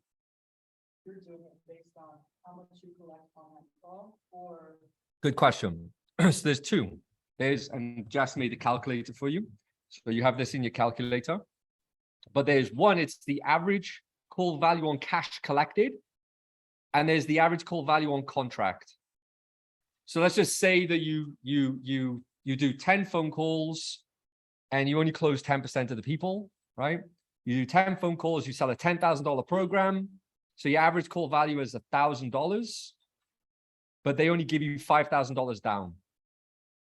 Speaker 8: you're doing it based on how much you collect on that call, or?
Speaker 1: Good question. So there's two. And Jess made a calculator for you. So you have this in your calculator. But there's one, it's the average call value on cash collected. And there's the average call value on contract. So let's just say that you do 10 phone calls and you only close 10% of the people, right? You do 10 phone calls, you sell a $10,000 program. So your average call value is $1,000, but they only give you $5,000 down.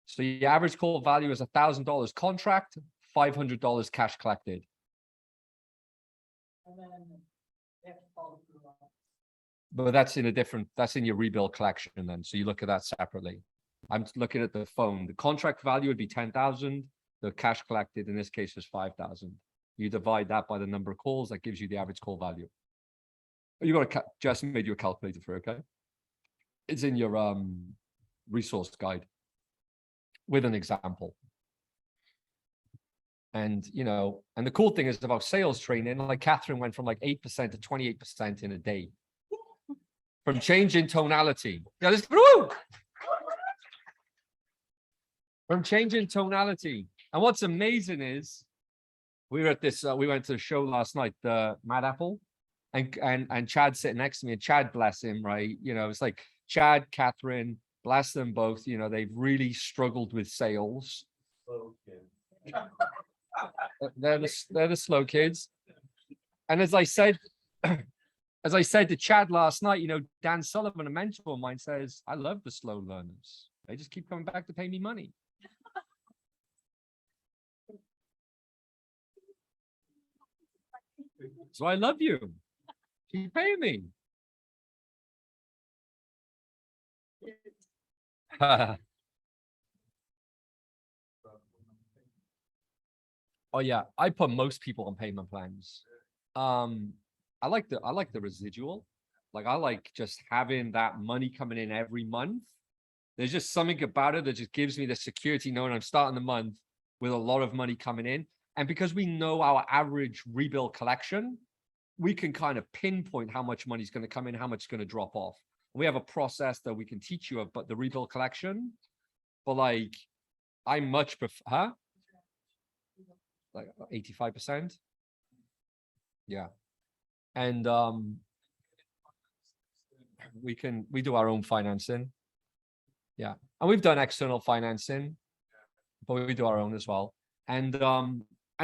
Speaker 1: So your average call value is $1,000 contract, $500 cash collected.
Speaker 8: And then they have to follow through on it.
Speaker 1: But that's in your rebuild collection then. So you look at that separately. I'm looking at the phone. The contract value would be 10,000. The cash collected in this case is 5,000. You divide that by the number of calls, that gives you the average call value. You got just made you a calculator for it, okay? It's in your resource guide with an example. And and the cool thing is about sales training, like Catherine went from like 8% to 28% in a day. From changing tonality. Yeah, from changing tonality. And what's amazing is we were at this, we went to a show last night, the Mad Apple, and Chad sitting next to me, and Chad, bless him, right? It's like Chad, Catherine, bless them both, they've really struggled with sales. They're the slow kids. And as I said as I said to Chad last night, you know, Dan Sullivan, a mentor of mine, says, I love the slow learners. They just keep coming back to pay me money. So I love you. Keep paying me. Oh yeah, I put most people on payment plans. I like the residual. Like I like just having that money coming in every month. There's just something about it that just gives me the security knowing I'm starting the month with a lot of money coming in. And because we know our average rebill collection, we can kind of pinpoint how much money is going to come in, how much is going to drop off. We have a process that we can teach you about the rebill collection. But like, I much prefer, huh? Like 85%. Yeah. And we do our own financing. Yeah. And we've done external financing, but we do our own as well. And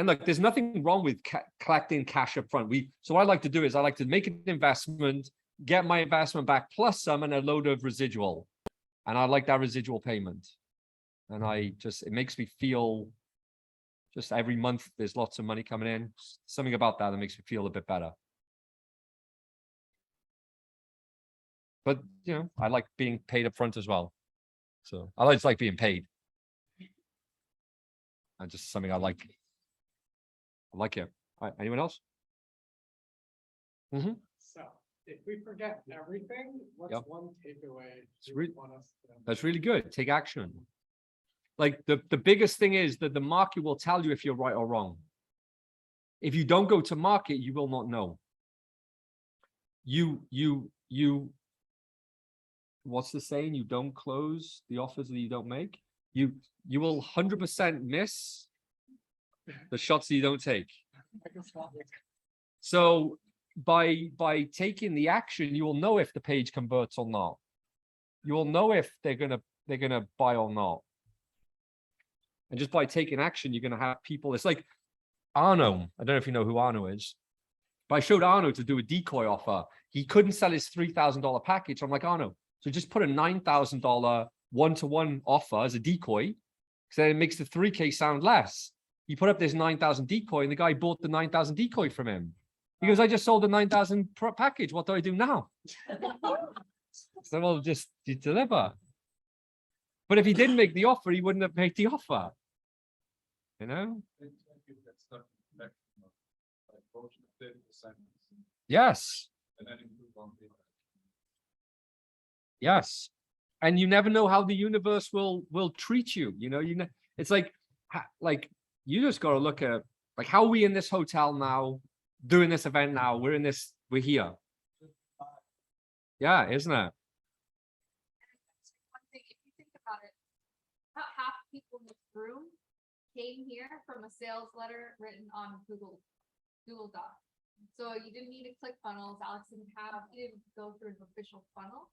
Speaker 1: look, there's nothing wrong with collecting cash up front. So what I like to do is I like to make an investment, get my investment back plus some and a load of residual. And I like that residual payment. And it makes me feel just every month there's lots of money coming in. Something about that makes me feel a bit better. But, you know, I like being paid up front as well. So I just like being paid. And just something I like. I like it. All right, anyone else? Mm-hmm.
Speaker 6: So if we forget everything, what's
Speaker 1: Yep.
Speaker 6: one takeaway
Speaker 1: That's really good. Take action. Like the biggest thing is that the market will tell you if you're right or wrong. If you don't go to market, you will not know. What's the saying? You don't close the offers that you don't make. You will 100% miss the shots that you don't take. So by taking the action, you will know if the page converts or not. You will know if they're gonna buy or not. And just by taking action, you're gonna have people. It's like Arno. I don't know if you know who Arno is, but I showed Arno to do a decoy offer. He couldn't sell his $3,000 package. I'm like, Arno, so just put a $9,000 one-to-one offer as a decoy, so it makes the 3K sound less. He put up this 9,000 decoy, and the guy bought the 9,000 decoy from him. He goes, I just sold the 9,000 package. What do I do now? So well, just deliver. But if he didn't make the offer, he wouldn't have made the offer. You know? Yes. Yes. And you never know how the universe will treat you. You know, it's like you just got to look at like how are we in this hotel now, doing this event now. We're here. Yeah, isn't it?
Speaker 4: One thing, if you think about it, about half the people in this room came here from a sales letter written on Google Docs. So you didn't need to click funnels. Alex didn't go through an official funnel.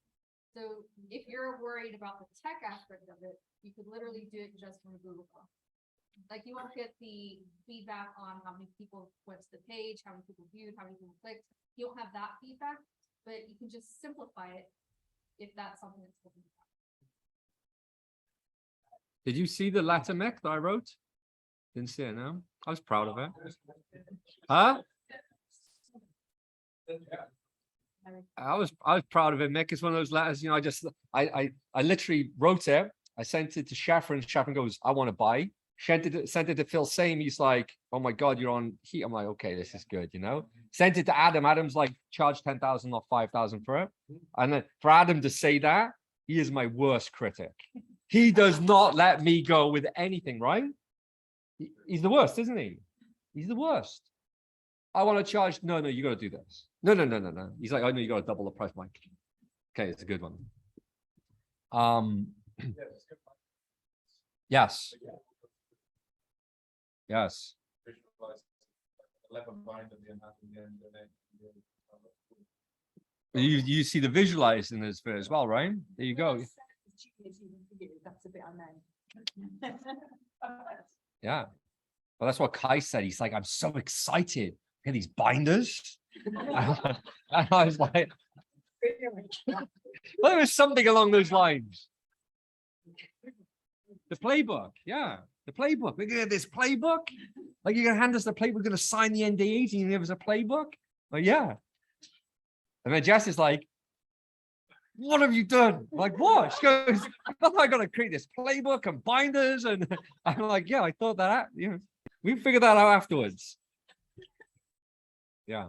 Speaker 4: So if you're worried about the tech aspect of it, you could literally do it just from Google Docs. Like you won't get the feedback on how many people went to the page, how many people viewed, how many people clicked. You don't have that feedback, but you can just simplify it if that's something that's looking for.
Speaker 1: Did you see the letter, Mick, that I wrote? Didn't see it, no? I was proud of it. Huh? I was proud of it, Mick. It's one of those letters, you know, I literally wrote it. I sent it to Shaffer, and Shaffer goes, I want to buy. Sent it to Phil Same. He's like, oh my God, you're on heat. I'm like, okay, this is good, you know. Sent it to Adam. Adam's like, charge 10,000 or 5,000 for it. And then for Adam to say that, he is my worst critic. He does not let me go with anything, right? He's the worst, isn't he? He's the worst. I want to charge. No, you got to do this. No. He's like, I know you got to double the price, Mike. Okay, it's a good one. Yes. Yes. You see the visualize in this as well, right? There you go.
Speaker 4: That's a bit unknown.
Speaker 1: Yeah. Well, that's what Kai said. He's like, I'm so excited. Look at these binders. And I was like, well, it was something along those lines. The playbook, yeah, the playbook. We're gonna get this playbook. Like, you're gonna hand us the playbook, we're gonna sign the NDAs and you give us a playbook. Like, yeah. And then Jess is like, what have you done? I'm like, what? She goes, I gotta create this playbook and binders. And I'm like, yeah, I thought that out. You know, we figured that out afterwards. Yeah.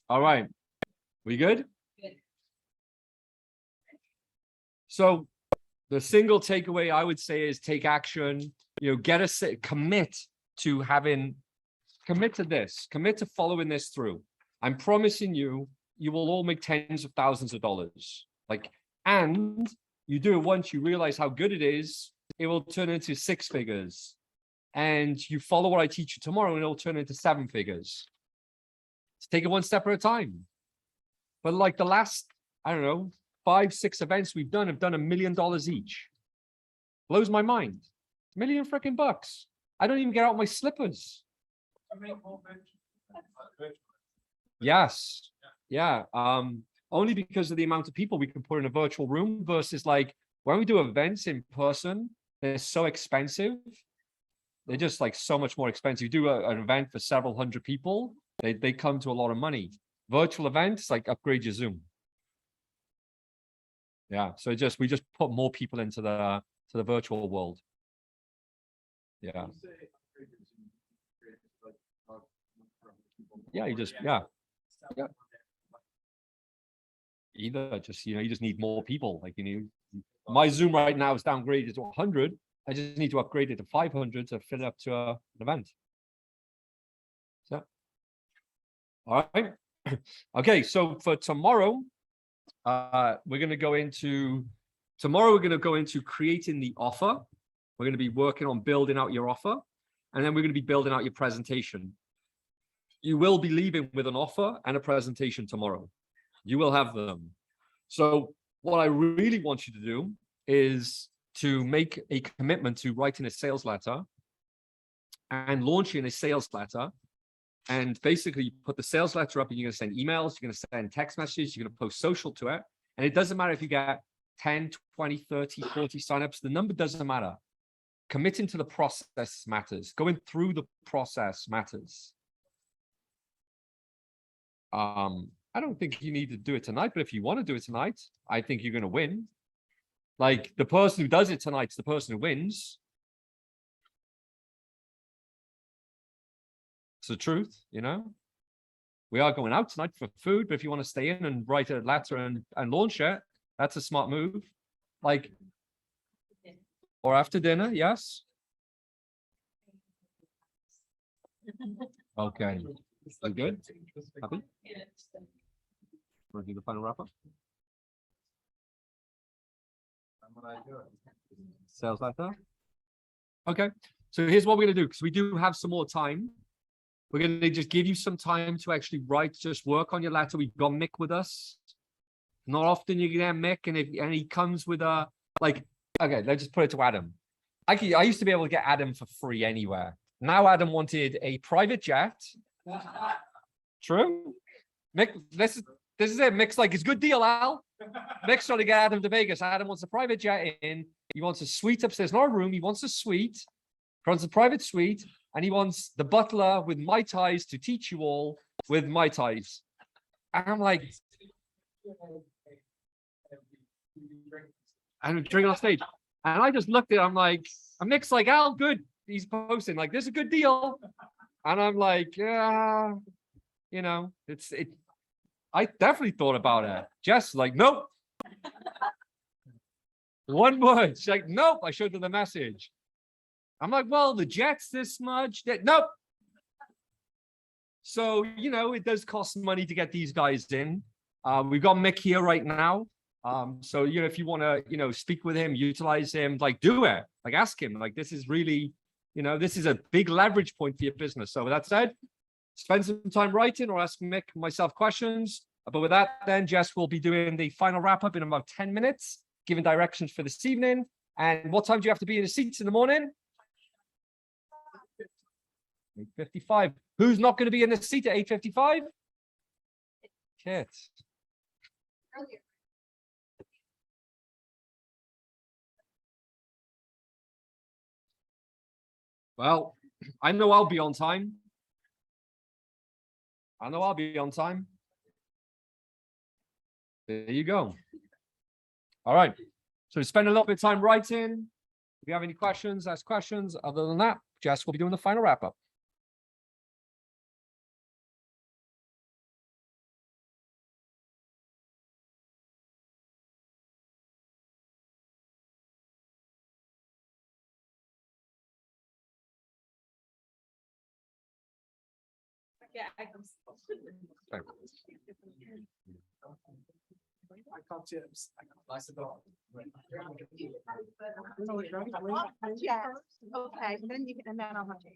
Speaker 1: All right. We good? So the single takeaway I would say is take action, you know, commit to this, commit to following this through. I'm promising you, you will all make tens of thousands of dollars. Like, and you do it once, you realize how good it is, it will turn into 6 figures. And you follow what I teach you tomorrow and it'll turn into 7 figures. Let's take it one step at a time. But like the last, I don't know, 5, 6 events we've done have done $1 million each. Blows my mind. $1 million freaking bucks. I don't even get out my slippers. Yes. Yeah. Only because of the amount of people we can put in a virtual room versus like when we do events in person, they're so expensive. They're just like so much more expensive. You do an event for several hundred people, they come to a lot of money. Virtual events, like upgrade your Zoom. Yeah, so we just put more people into the virtual world. Yeah. Yeah, you just yeah. Either just, you know, you just need more people. Like, you know, my Zoom right now is downgraded to 100. I just need to upgrade it to 500 to fit it up to an event. So, all right. Okay, so for tomorrow, we're going to go into creating the offer. We're going to be working on building out your offer, and then we're going to be building out your presentation. You will be leaving with an offer and a presentation tomorrow. You will have them. So what I really want you to do is to make a commitment to writing a sales letter and launching a sales letter. And basically you put the sales letter up and you're going to send emails, you're going to send text messages, you're going to post social to it. And it doesn't matter if you get 10, 20, 30, 40 signups, the number doesn't matter. Committing to the process matters. Going through the process matters. I don't think you need to do it tonight, but if you want to do it tonight, I think you're going to win. Like, the person who does it tonight's the person who wins. It's the truth, you know. We are going out tonight for food, but if you want to stay in and write a letter and launch it, that's a smart move. Like, or after dinner, yes. Okay. You good? Happy? Want to do the final wrap up? Sales letter. Okay. So here's what we're going to do, because we do have some more time. We're going to just give you some time to actually write, just work on your letter. We've got Mick with us. Not often you get Mick, and he comes with a, like, okay, let's just put it to Adam. I used to be able to get Adam for free anywhere. Now Adam wanted a private jet. True. Mick, this is it. Mick's like, it's a good deal, Al. Mick's trying to get Adam to Vegas. Adam wants a private jet in. He wants a suite upstairs, not a room. He wants a suite. He wants a private suite. And he wants the butler with Mai Tais to teach you all with Mai Tais. And I'm like, I'm drinking on stage. And I just looked at it, I'm like, Mick's like, Al, good. He's posting like, this is a good deal. And I'm like, yeah, you know, I definitely thought about it. Jess like, nope. One word. She's like, nope. I showed her the message. I'm like, well, the jet's this much. Nope. So, you know, it does cost money to get these guys in. We've got Mick here right now. So, you know, if you want to, you know, speak with him, utilize him, like, do it. Like, ask him. Like, this is really, you know, this is a big leverage point for your business. So with that said, spend some time writing or ask Mick, myself questions. But with that, then Jess will be doing the final wrap up in about 10 minutes, giving directions for this evening. And what time do you have to be in the seats in the morning? 8:55. Who's not going to be in the seat at 8:55? Kit. Well, I know I'll be on time. I know I'll be on time. There you go. All right. So spend a little bit of time writing. If you have any questions, ask questions. Other than that, Jess will be doing the final wrap up.
Speaker 4: Yeah, I can.
Speaker 5: Yeah, okay, then you can, and then I'll have to.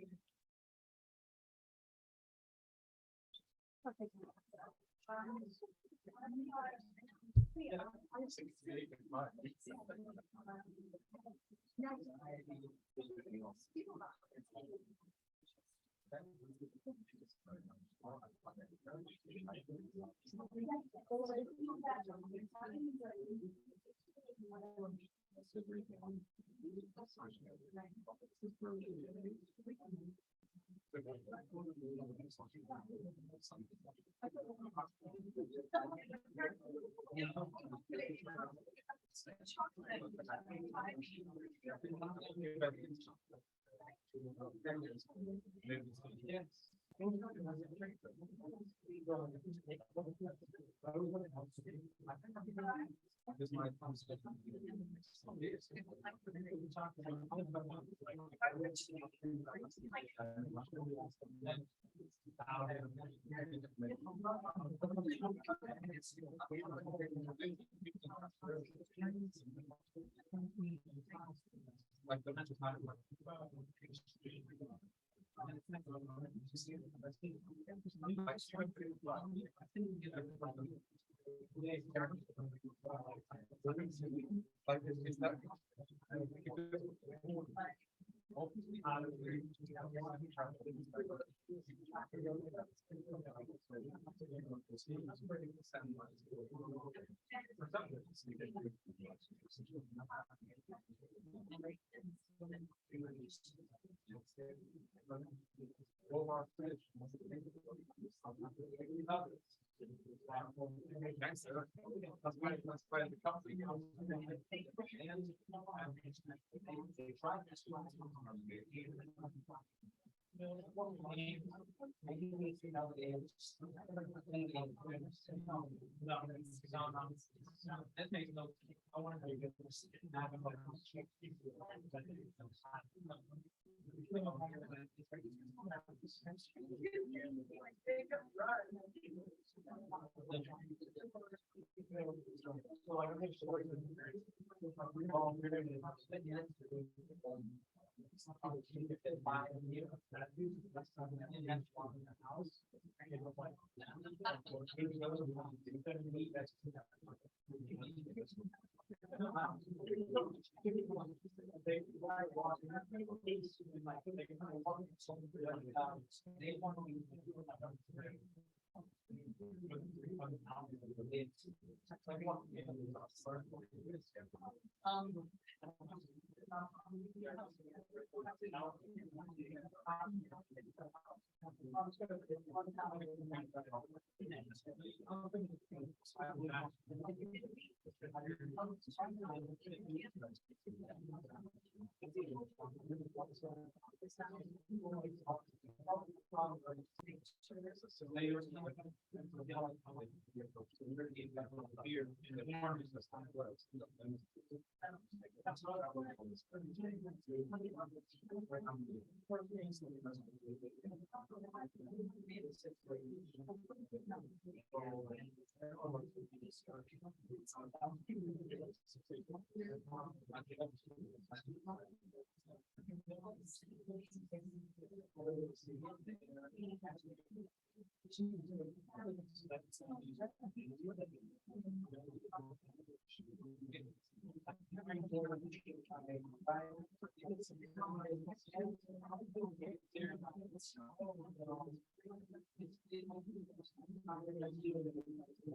Speaker 12: You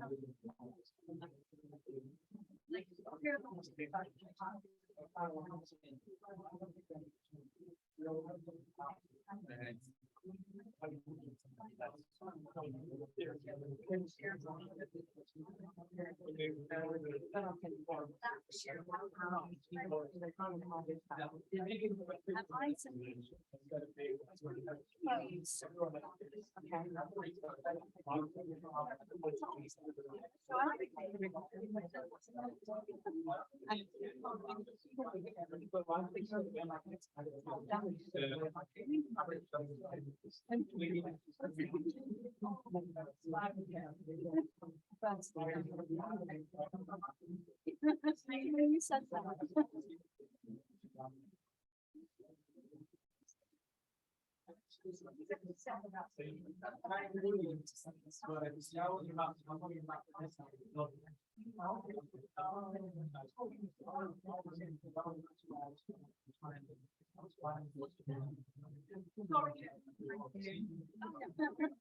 Speaker 12: said that.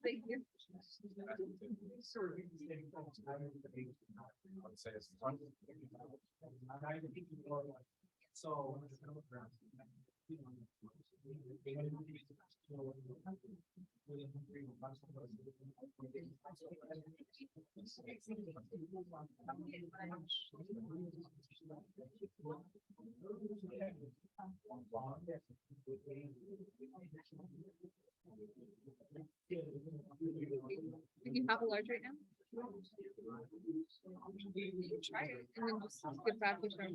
Speaker 12: Thank you.
Speaker 4: Do you have a large right now? Try it and then just get back with your.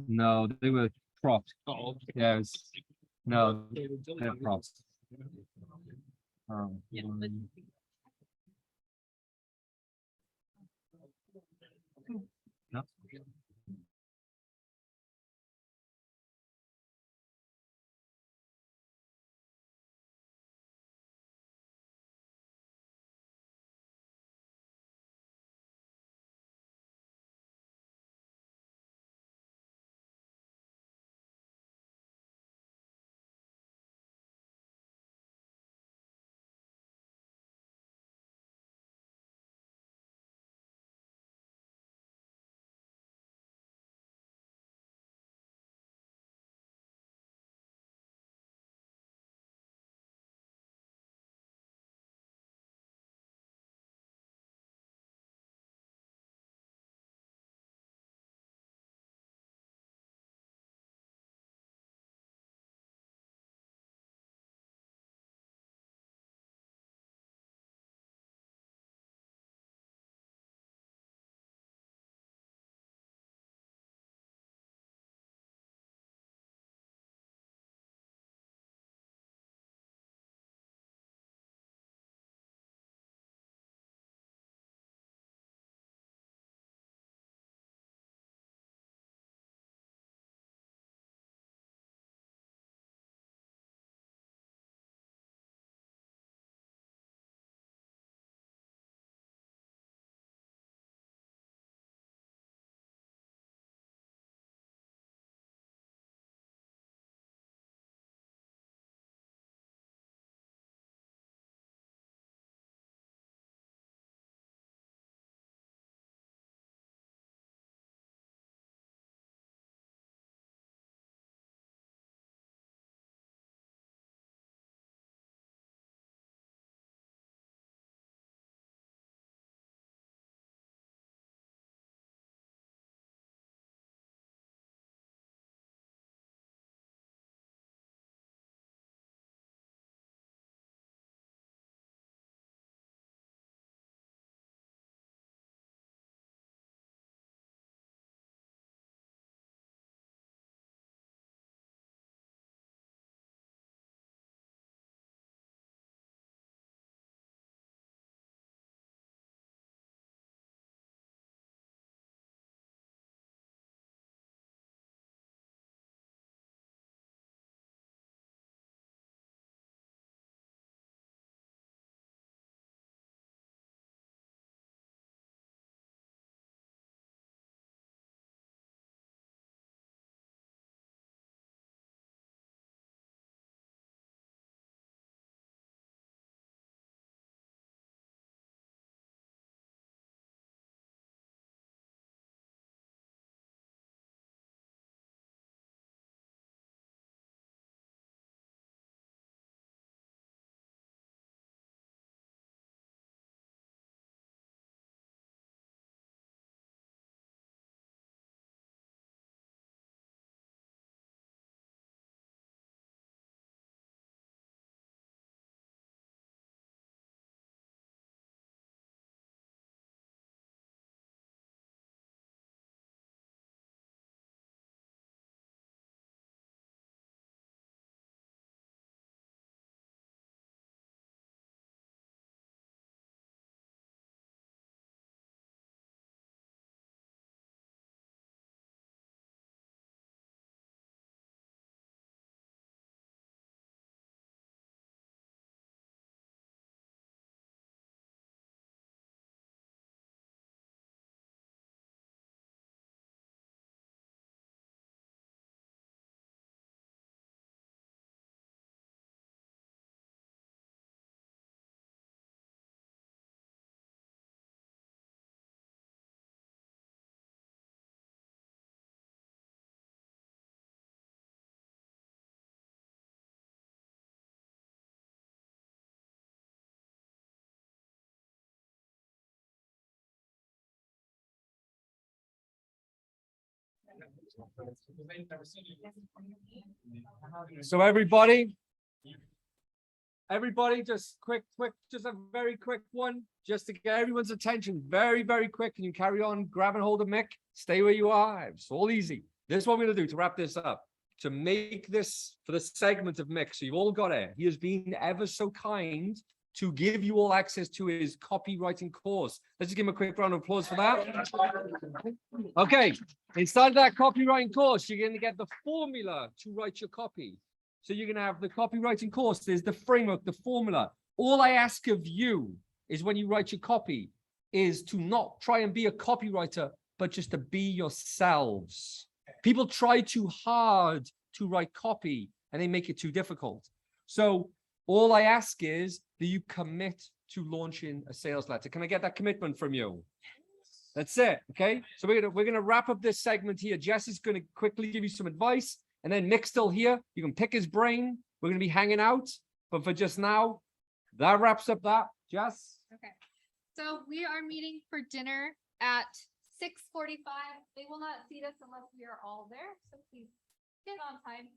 Speaker 1: No, they were props. Yeah, no, they're props. So everybody, just quick, just a very quick one, just to get everyone's attention, very quick. Can you carry on, grab and hold a mic, stay where you are, it's all easy. This is what we're gonna do to wrap this up, to make this for the segment of Mick, so you've all got it. He has been ever so kind to give you all access to his copywriting course. Let's just give him a quick round of applause for that. Okay, inside that copywriting course, you're gonna get the formula to write your copy. So you're gonna have the copywriting course, there's the framework, the formula. All I ask of you is when you write your copy is to not try and be a copywriter, but just to be yourselves. People try too hard to write copy and they make it too difficult. So all I ask is that you commit to launching a sales letter. Can I get that commitment from you? That's it. Okay. So we're gonna wrap up this segment here. Jess is gonna quickly give you some advice, and then Mick's still here. You can pick his brain. We're gonna be hanging out, but for just now, that wraps up that. Jess.
Speaker 18: Okay. So we are meeting for dinner at 6:45. They will not seat us unless we are all there. So please get on time.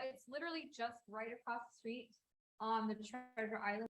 Speaker 18: It's literally just right across the street on the Treasure Island